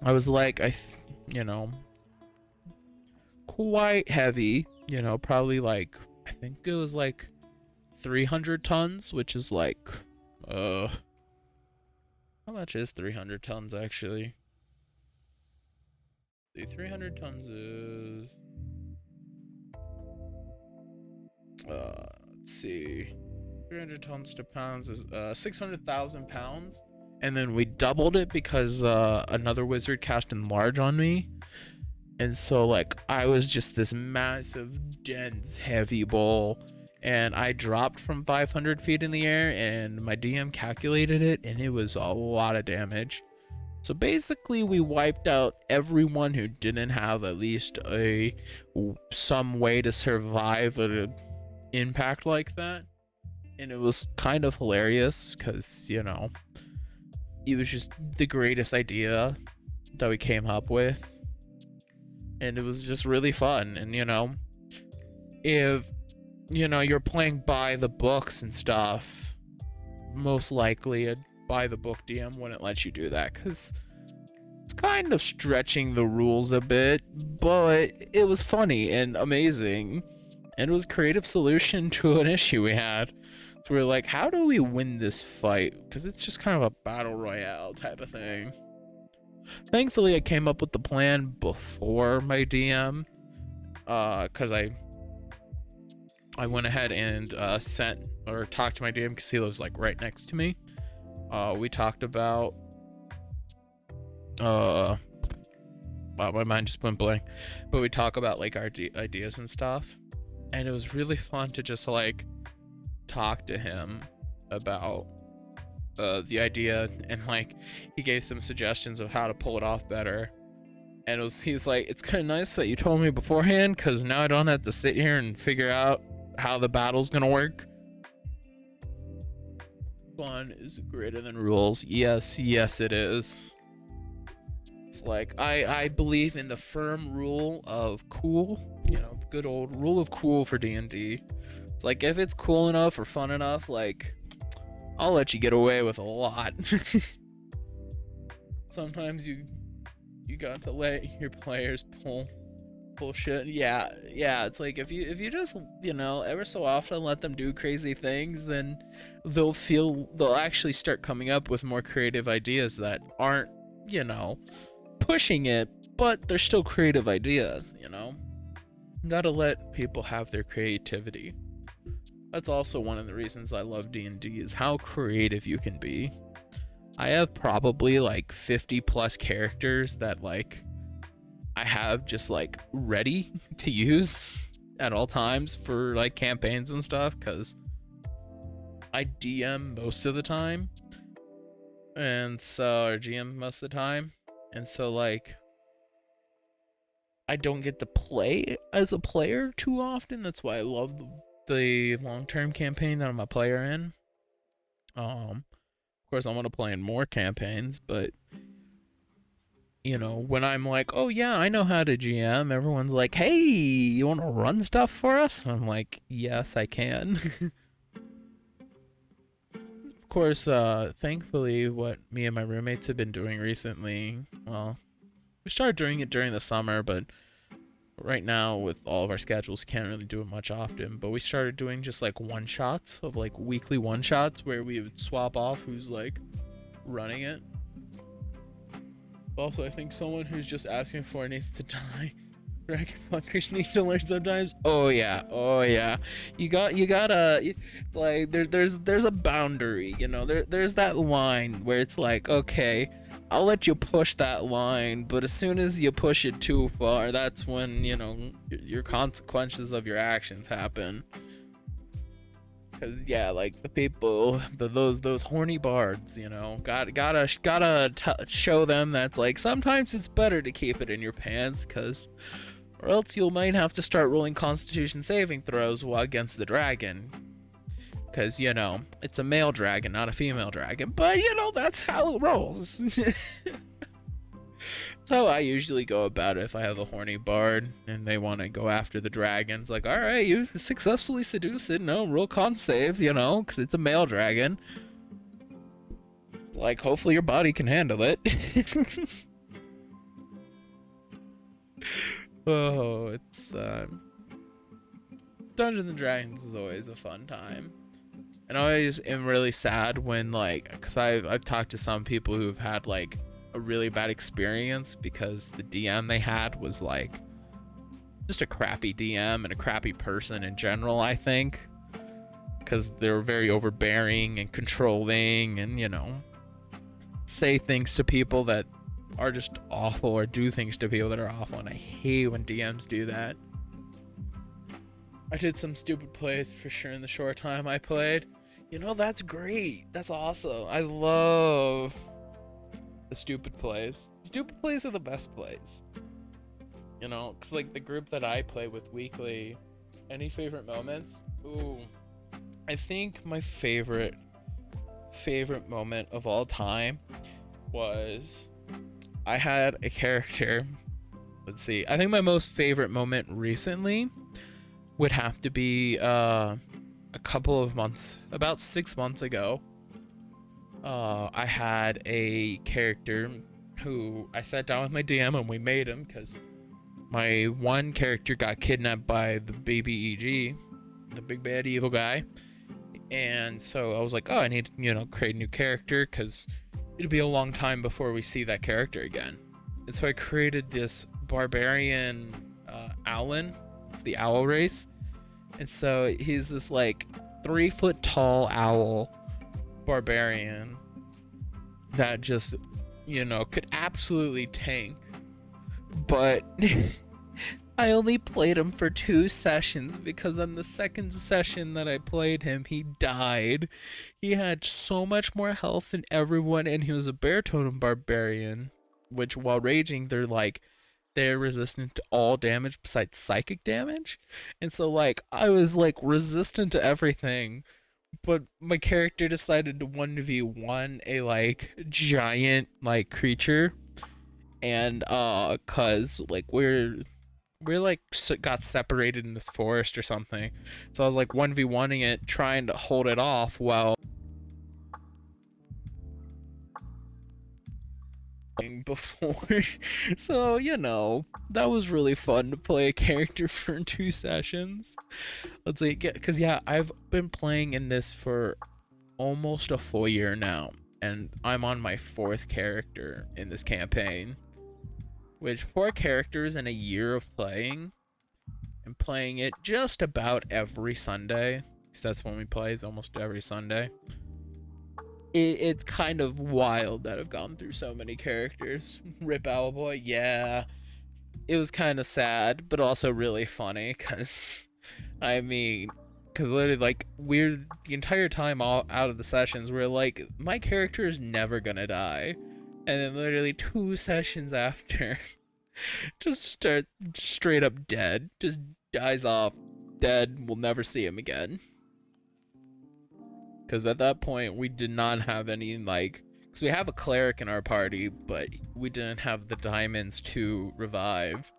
I was like, you know, quite heavy, you know, probably like, I think it was like 300 tons, which is like how much is 300 tons actually? The 300 tons is let's see, 300 tons to pounds is 600,000 pounds. And then we doubled it because another wizard cast enlarge on me, and so like I was just this massive dense heavy bull, and I dropped from 500 feet in the air, and my DM calculated it, and it was a lot of damage. So basically we wiped out everyone who didn't have at least some way to survive an impact like that. And it was kind of hilarious because, you know, it was just the greatest idea that we came up with, and it was just really fun. And, you know, if, you know, you're playing by the books and stuff, most likely a by the book DM wouldn't let you do that, because it's kind of stretching the rules a bit, but it was funny and amazing, and it was a creative solution to an issue we had. So we were like, how do we win this fight? Because it's just kind of a battle royale type of thing. Thankfully, I came up with the plan before my DM, because I went ahead and sent or talked to my DM, because he lives like right next to me. We talked about wow, my mind just went blank, but we talk about like our ideas and stuff, and it was really fun to just like talk to him about the idea, and like he gave some suggestions of how to pull it off better. And he's like, it's kind of nice that you told me beforehand, because now I don't have to sit here and figure out how the battle's gonna work. Fun is greater than rules. Yes, it is. It's like I believe in the firm rule of cool, you know, good old rule of cool for D&D. It's like, if it's cool enough or fun enough, like I'll let you get away with a lot. Sometimes you got to let your players pull bullshit. Yeah, yeah. It's like if you just, you know, ever so often let them do crazy things, then they'll actually start coming up with more creative ideas that aren't, you know, pushing it, but they're still creative ideas, you know. You gotta let people have their creativity. That's also one of the reasons I love D&D is how creative you can be. I have probably like 50 plus characters that like I have just like ready to use at all times for like campaigns and stuff, because I DM most of the time, and so, or GM most of the time, and so like I don't get to play as a player too often. That's why I love the long-term campaign that I'm a player in. Of course I want to play in more campaigns, but you know, when I'm like, oh yeah, I know how to GM, everyone's like, hey, you want to run stuff for us? And I'm like, yes, I can. Of course, thankfully, what me and my roommates have been doing recently, well, we started doing it during the summer, but right now with all of our schedules, can't really do it much often. But we started doing just like one shots of like weekly one shots where we would swap off who's like running it. Also, I think someone who's just asking for it needs to die. Dragon fuckers need to learn sometimes. Oh yeah, oh yeah. You gotta like there's a boundary, you know. There's that line where it's like, okay, I'll let you push that line, but as soon as you push it too far, that's when, you know, your consequences of your actions happen. Cause yeah, like the people, those horny bards, you know, gotta show them that's like sometimes it's better to keep it in your pants, cause or else you might have to start rolling Constitution saving throws while against the dragon. Cause you know it's a male dragon, not a female dragon, but you know that's how it rolls. That's how I usually go about it if I have a horny bard and they want to go after the dragons. Like, all right, you successfully seduced it. No, roll con save, you know, because it's a male dragon. It's like, hopefully your body can handle it. Oh, it's Dungeons and Dragons is always a fun time. And I always am really sad when like, because I've talked to some people who've had like a really bad experience because the DM they had was like just a crappy DM and a crappy person in general, I think, because they're very overbearing and controlling and, you know, say things to people that are just awful or do things to people that are awful, and I hate when DMs do that. I did some stupid plays for sure in the short time I played. You know, that's great. That's awesome. I love the stupid plays. Stupid plays are the best plays. You know, because like the group that I play with weekly, any favorite moments? Ooh, I think my favorite moment of all time was I had a character. Let's see. I think my most favorite moment recently would have to be a couple of months, about 6 months ago. I had a character who I sat down with my DM and we made him because my one character got kidnapped by the baby EG, the big bad evil guy. And so I was like, oh, I need to, you know, create a new character because it'll be a long time before we see that character again. And so I created this barbarian Owlin. It's the owl race. And so he's this like 3 foot tall owl barbarian that just, you know, could absolutely tank. But I only played him for 2 sessions because on the second session that I played him, he died. He had so much more health than everyone, and he was a bear totem barbarian, which while raging, they're resistant to all damage besides psychic damage. And so like I was like resistant to everything, but my character decided to 1v1 a like giant like creature. And cuz like we're like got separated in this forest or something. So I was like 1v1ing it, trying to hold it off while before. So, you know, that was really fun to play a character for 2 sessions. Let's say, because yeah, I've been playing in this for almost a full year now, and I'm on my 4th character in this campaign, which 4 characters in a year of playing, and playing it just about every Sunday, because that's when we play, is almost every Sunday. It's kind of wild that I've gone through so many characters. Rip Owlboy, yeah. It was kind of sad, but also really funny, because, I mean, because literally, like, we're, the entire time all out of the sessions, we're like, my character is never gonna die. And then literally 2 sessions after, just start straight up dead. Just dies off, dead, we'll never see him again. Because at that point, we did not have any, like, because we have a cleric in our party, but we didn't have the diamonds to revive.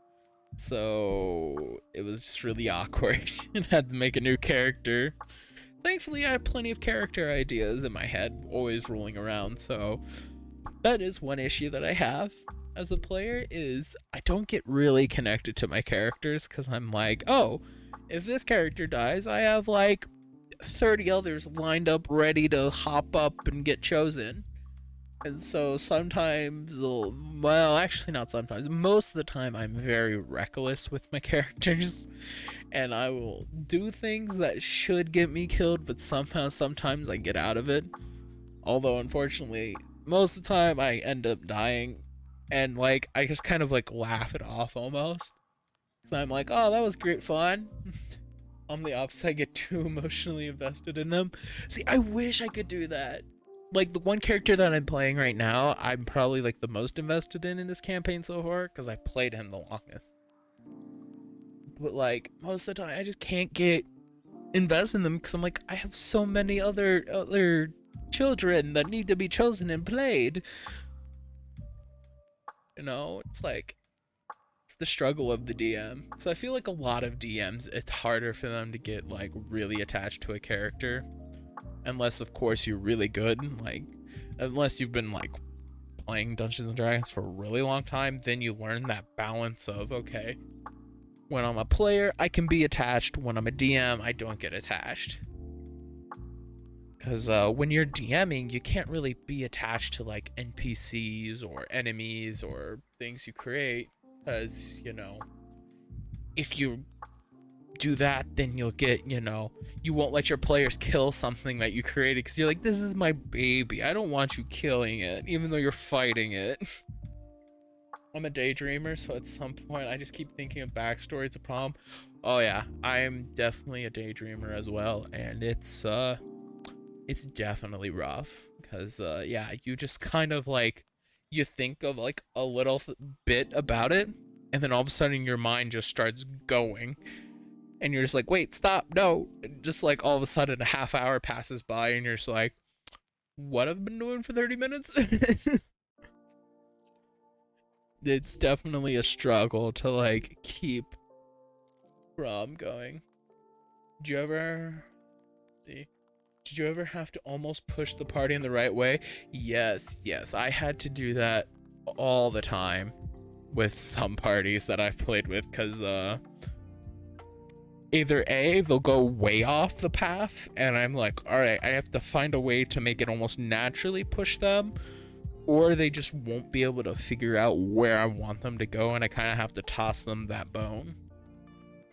So it was just really awkward and had to make a new character. Thankfully, I had plenty of character ideas in my head, always rolling around, so that is one issue that I have as a player, is I don't get really connected to my characters, because I'm like, oh, if this character dies, I have like 30 others lined up ready to hop up and get chosen. And so sometimes, well, actually not sometimes, most of the time I'm very reckless with my characters, and I will do things that should get me killed, but somehow sometimes I get out of it. Although unfortunately, most of the time I end up dying, and like I just kind of like laugh it off almost. So I'm like, oh, that was great fun. I'm the opposite, I get too emotionally invested in them. See, I wish I could do that. Like, the one character that I'm playing right now, I'm probably like the most invested in this campaign so far, because I played him the longest. But like, most of the time I just can't get invested in them, because I'm like, I have so many other children that need to be chosen and played. You know, it's like, it's the struggle of the DM. So I feel like a lot of DMs, it's harder for them to get like really attached to a character, unless of course you're really good. Like, unless you've been like playing Dungeons and Dragons for a really long time, then you learn that balance of, okay, when I'm a player I can be attached, when I'm a DM I don't get attached. Because when you're DMing, you can't really be attached to like NPCs or enemies or things you create, because, you know, if you do that, then you'll get, you know, you won't let your players kill something that you created, because you're like, this is my baby, I don't want you killing it, even though you're fighting it. I'm a daydreamer, so at some point I just keep thinking of backstory. It's a problem. Oh yeah, I'm definitely a daydreamer as well, and it's definitely rough, because yeah, you just kind of like, you think of like a little bit about it, and then all of a sudden your mind just starts going, and you're just like, wait, stop, no. And just like all of a sudden a half hour passes by, and you're just like, what have I been doing for 30 minutes? It's definitely a struggle to like keep from going. Did you ever see? Did you ever have to almost push the party in the right way? Yes, I had to do that all the time with some parties that I've played with, because either A, they'll go way off the path, and I'm like, alright, I have to find a way to make it almost naturally push them, or they just won't be able to figure out where I want them to go, and I kind of have to toss them that bone.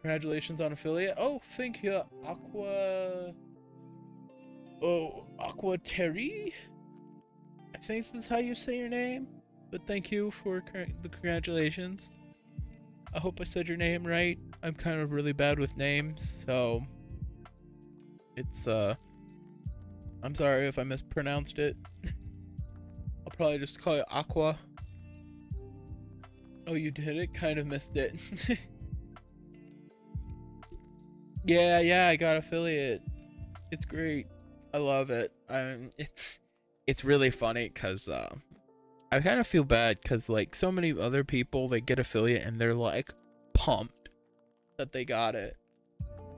Congratulations on affiliate. Oh, thank you, Aqua Terry? I think that's how you say your name. But thank you for the congratulations. I hope I said your name right. I'm kind of really bad with names, so it's I'm sorry if I mispronounced it. I'll probably just call it Aqua. Oh, you did it? Kind of missed it. Yeah, I got affiliate. It's great. I love it. It's really funny, because I kind of feel bad, because like so many other people, they get affiliate and they're like pumped that they got it.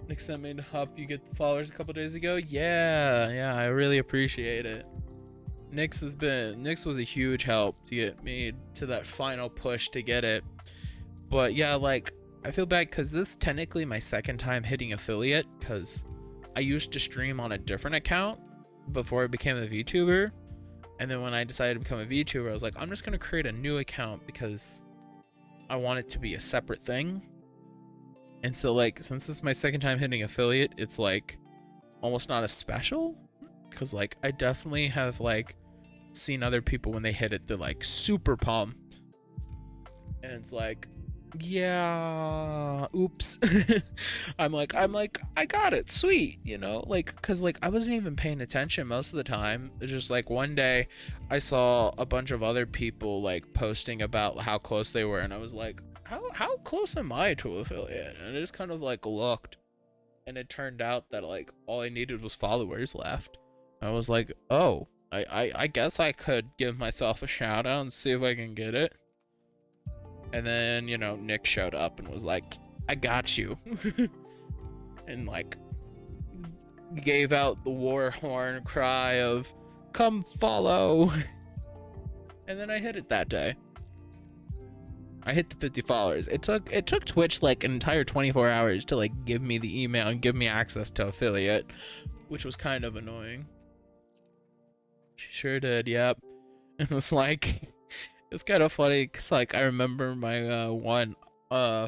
Like, sent me to Hub, you get the followers a couple days ago. Yeah, I really appreciate it. Nix was a huge help to get me to that final push to get it. But yeah, like, I feel bad because this is technically my second time hitting affiliate, because I used to stream on a different account before I became a VTuber. And then when I decided to become a VTuber, I was like, I'm just going to create a new account because I want it to be a separate thing. And so, like, since this is my second time hitting affiliate, it's like almost not as special, because like I definitely have like seen other people when they hit it, they're like super pumped, and it's like, yeah, oops. I'm like I got it, sweet, you know, like, because like I wasn't even paying attention most of the time. It's just like one day I saw a bunch of other people like posting about how close they were, and I was like, how close am I to affiliate? And I just kind of like looked, and it turned out that like all I needed was followers left. I was like, oh, I guess I could give myself a shout out and see if I can get it. And then, you know, Nick showed up and was like, I got you. And like gave out the war horn cry of come follow. And then I hit it that day. I hit the 50 followers. It took Twitch like an entire 24 hours to like give me the email and give me access to affiliate, which was kind of annoying. She sure did, yep. It was like, it's kind of funny because like I remember my one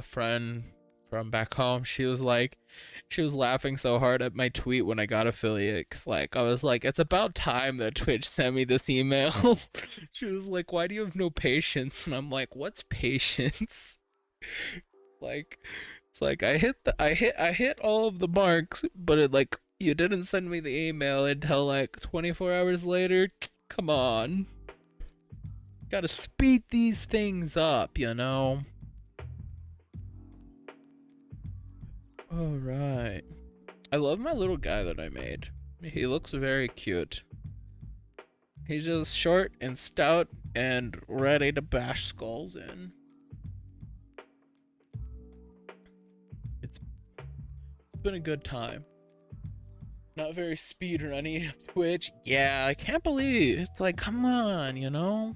friend from back home, she was laughing so hard at my tweet when I got affiliate, cause like I was like, it's about time that Twitch sent me this email. She was like, why do you have no patience? And I'm like, what's patience? Like, it's like I hit all of the marks, but it like, you didn't send me the email until like 24 hours later. Come on, gotta speed these things up, you know. All right. I love my little guy that I made. He looks very cute. He's just short and stout and ready to bash skulls in. It's been a good time. Not very speedrunny of Twitch. Yeah, I can't believe it's like, come on, you know?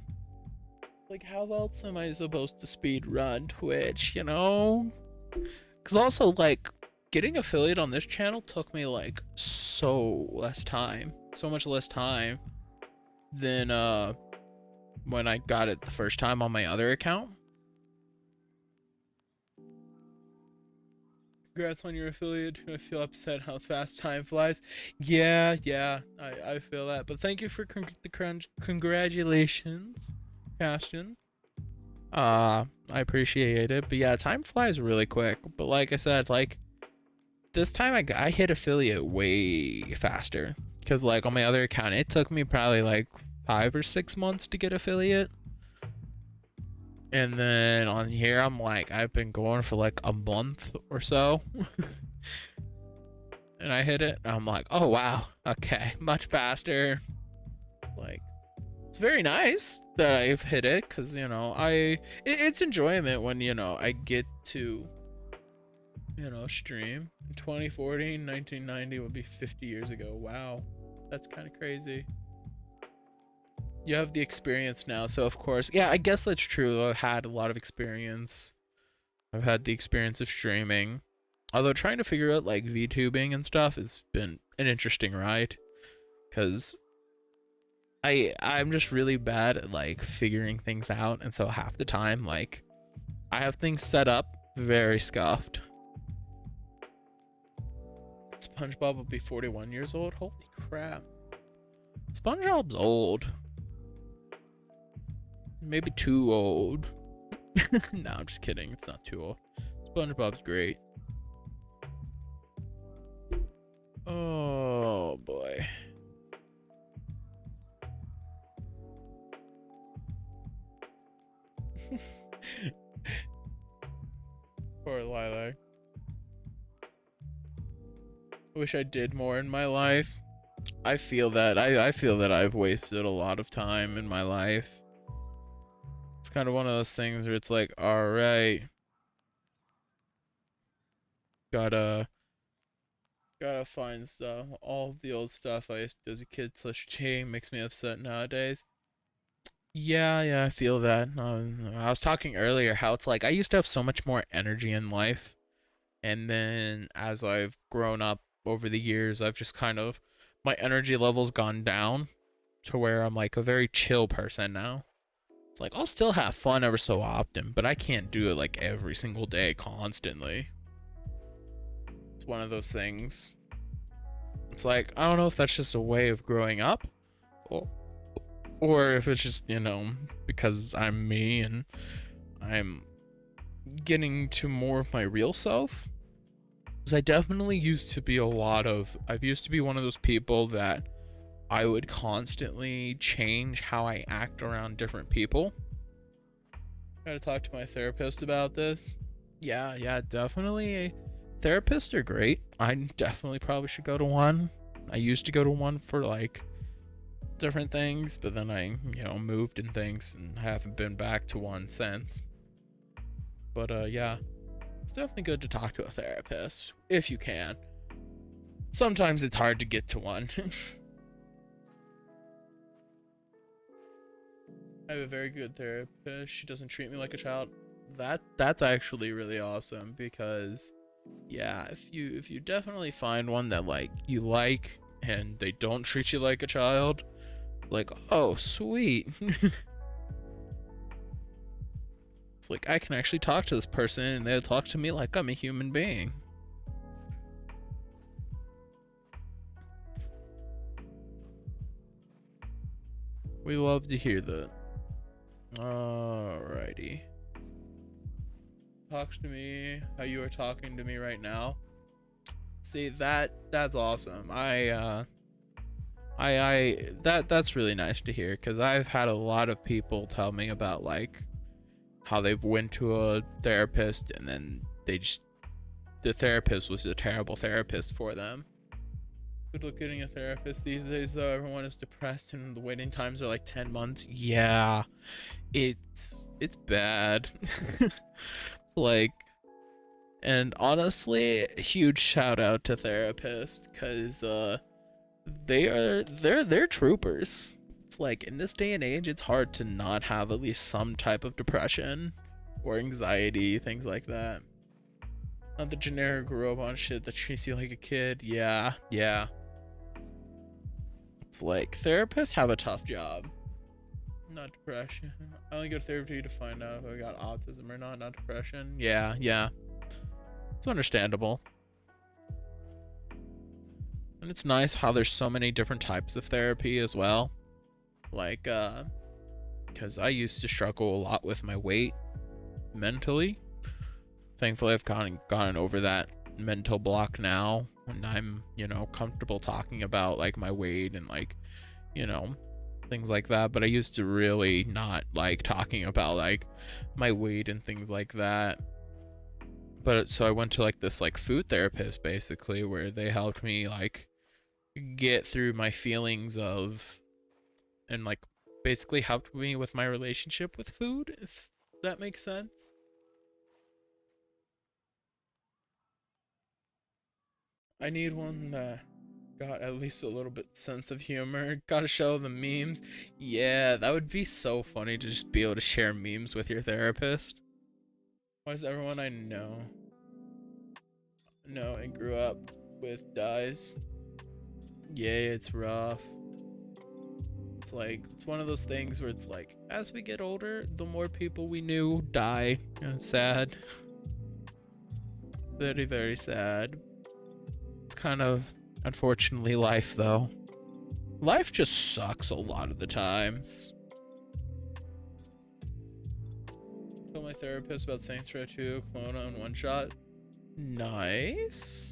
Like, how else am I supposed to speedrun Twitch, you know? Because also, like, getting affiliate on this channel took me like so much less time than when I got it the first time on my other account. Congrats on your affiliate. I feel upset how fast time flies. Yeah, I feel that. But thank you for the congratulations, Caston. I appreciate it. But yeah, time flies really quick. But like I said, like, this time I hit affiliate way faster, because like on my other account it took me probably like 5 or 6 months to get affiliate, and then on here I'm like, I've been going for like a month or so. And I hit it and I'm like, oh wow, okay, much faster. Like, it's very nice that I've hit it, because you know, it's enjoyment when, you know, I get to, you know, stream. In 2014, 1990 would be 50 years ago. Wow, that's kind of crazy. You have the experience now, so of course, yeah, I guess that's true. I've had a lot of experience. I've had the experience of streaming. Although trying to figure out like VTubing and stuff has been an interesting ride, because I'm just really bad at like figuring things out, and so half the time like I have things set up very scuffed. SpongeBob will be 41 years old. Holy crap. SpongeBob's old. Maybe too old. No, I'm just kidding. It's not too old. SpongeBob's great. Oh boy. Poor Lilac. I wish I did more in my life. I feel that I feel that I've wasted a lot of time in my life. It's kind of one of those things where it's like, all right, gotta Gotta find stuff. All of the old stuff I used to do as a kid slash teen makes me upset nowadays. Yeah, yeah, I feel that. I was talking earlier how it's like I used to have so much more energy in life, and then as I've grown up over the years, I've just kind of my energy level's gone down to where I'm like a very chill person now. It's like I'll still have fun ever so often, but I can't do it like every single day constantly. It's one of those things. It's like I don't know if that's just a way of growing up or, or if it's just, because I'm me and I'm getting to more of my real self. Because I definitely used to be I've used to be one of those people that I would constantly change how I act around different people. Gotta talk to my therapist about this. Yeah, yeah, definitely. Therapists are great. I definitely probably should go to one. I used to go to one for like different things, but then I, moved and things and haven't been back to one since. But yeah, it's definitely good to talk to a therapist if you can. Sometimes it's hard to get to one. I have a very good therapist. She doesn't treat me like a child. That's actually really awesome because yeah, if you definitely find one that like you like and they don't treat you like a child, like, oh, sweet. It's like I can actually talk to this person and they'll talk to me like I'm a human being. We love to hear that. Alrighty. Talks to me how you are talking to me right now. See, that's awesome. That's really nice to hear because I've had a lot of people tell me about like how they've went to a therapist and then the therapist was a terrible therapist for them. Good luck getting a therapist these days though. Everyone is depressed and the waiting times are like 10 months. Yeah, it's bad. Like, and honestly, huge shout out to therapists because they're troopers. It's like in this day and age, it's hard to not have at least some type of depression or anxiety, things like that. Not the generic robot shit that treats you like a kid. Yeah, yeah. It's like therapists have a tough job. Not depression. I only go to therapy to find out if I got autism or not, not depression. Yeah, yeah. It's understandable. And it's nice how there's so many different types of therapy as well. Like, because I used to struggle a lot with my weight mentally. Thankfully, I've gotten over that mental block now, and I'm, comfortable talking about like my weight and like, you know, things like that. But I used to really not like talking about like my weight and things like that. But so I went to like this like food therapist basically where they helped me like get through my feelings of and like basically helped me with my relationship with food, if that makes sense. I need one that got at least a little bit sense of humor. Gotta show the memes. Yeah, that would be so funny to just be able to share memes with your therapist. Why does everyone I know and grew up with dies? Yeah, it's rough. It's like it's one of those things where it's like as we get older, the more people we knew die. It's sad. Very, very sad. It's kind of unfortunately life though. Life just sucks a lot of the times. Told my therapist about Saints Row 2, Kelowna, and One Shot. Nice.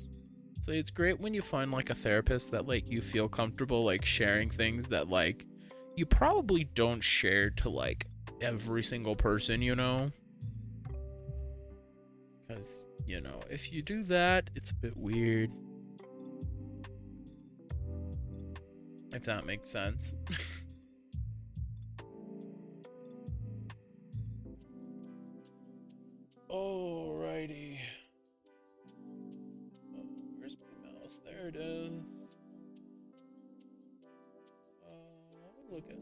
So it's great when you find like a therapist that like you feel comfortable like sharing things that like you probably don't share to like every single person, because if you do that, it's a bit weird, if that makes sense. Alrighty. Where's my mouse? There look at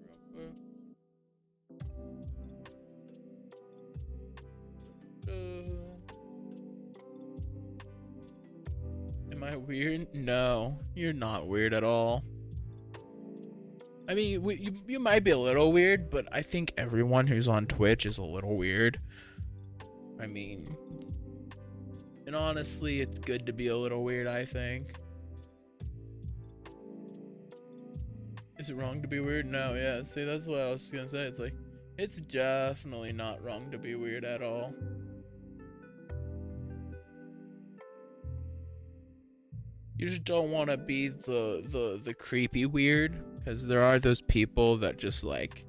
something real quick. Am I weird? No, you're not weird at all. I mean, you might be a little weird, but I think everyone who's on Twitch is a little weird. I mean, and honestly, it's good to be a little weird, I think. Is it wrong to be weird? No, yeah. See, that's what I was gonna say. It's like, it's definitely not wrong to be weird at all. You just don't want to be the creepy weird, because there are those people that just like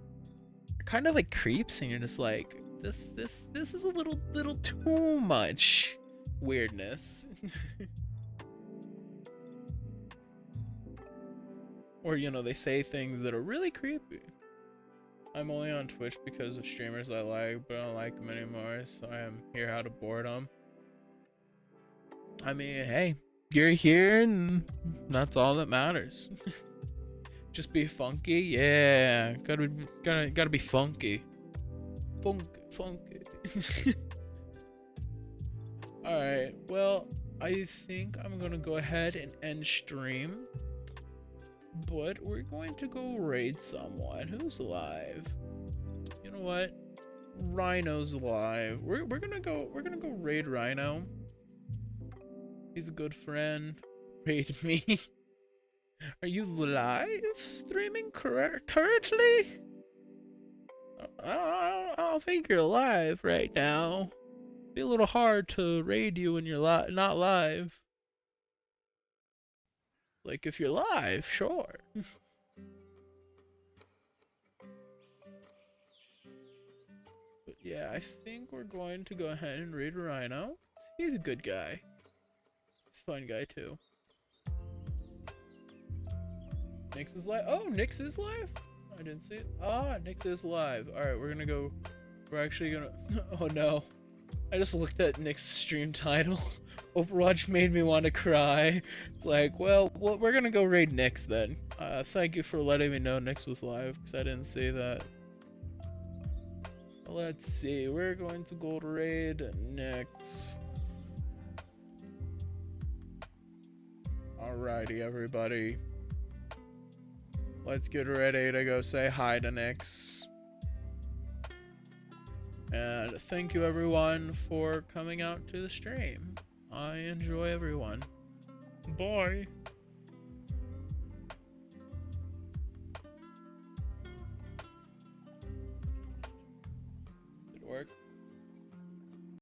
are kind of like creeps, and you're just like, this is a little too much weirdness. Or, you know, they say things that are really creepy. I'm only on Twitch because of streamers I like, but I don't like them anymore, so I am here out of boredom. I mean, hey, you're here, and that's all that matters. Just be funky, yeah. Gotta be funky. Funky. All right. Well, I think I'm gonna go ahead and end stream. But we're going to go raid someone who's live. You know what? Rhino's live. We're gonna go raid Rhino. He's a good friend. Raid me. Are you live streaming currently? I don't think you're live right now. It'd be a little hard to raid you when you're not live. Like if you're live, sure. But yeah, I think we're going to go ahead and raid Rhino. He's a good guy. He's a fun guy too. Nyx is live. Oh, Nyx is live? I didn't see it. Ah, Nyx is live. Alright, we're gonna go. We're actually gonna. Oh no. I just looked at Nyx's stream title. Overwatch made me want to cry. It's like, well, we're gonna go raid Nyx then. Thank you for letting me know Nyx was live, because I didn't see that. So let's see. We're going to go raid Nyx. Alrighty, everybody. Let's get ready to go say hi to Nyx. And thank you everyone for coming out to the stream. I enjoy everyone. Bye.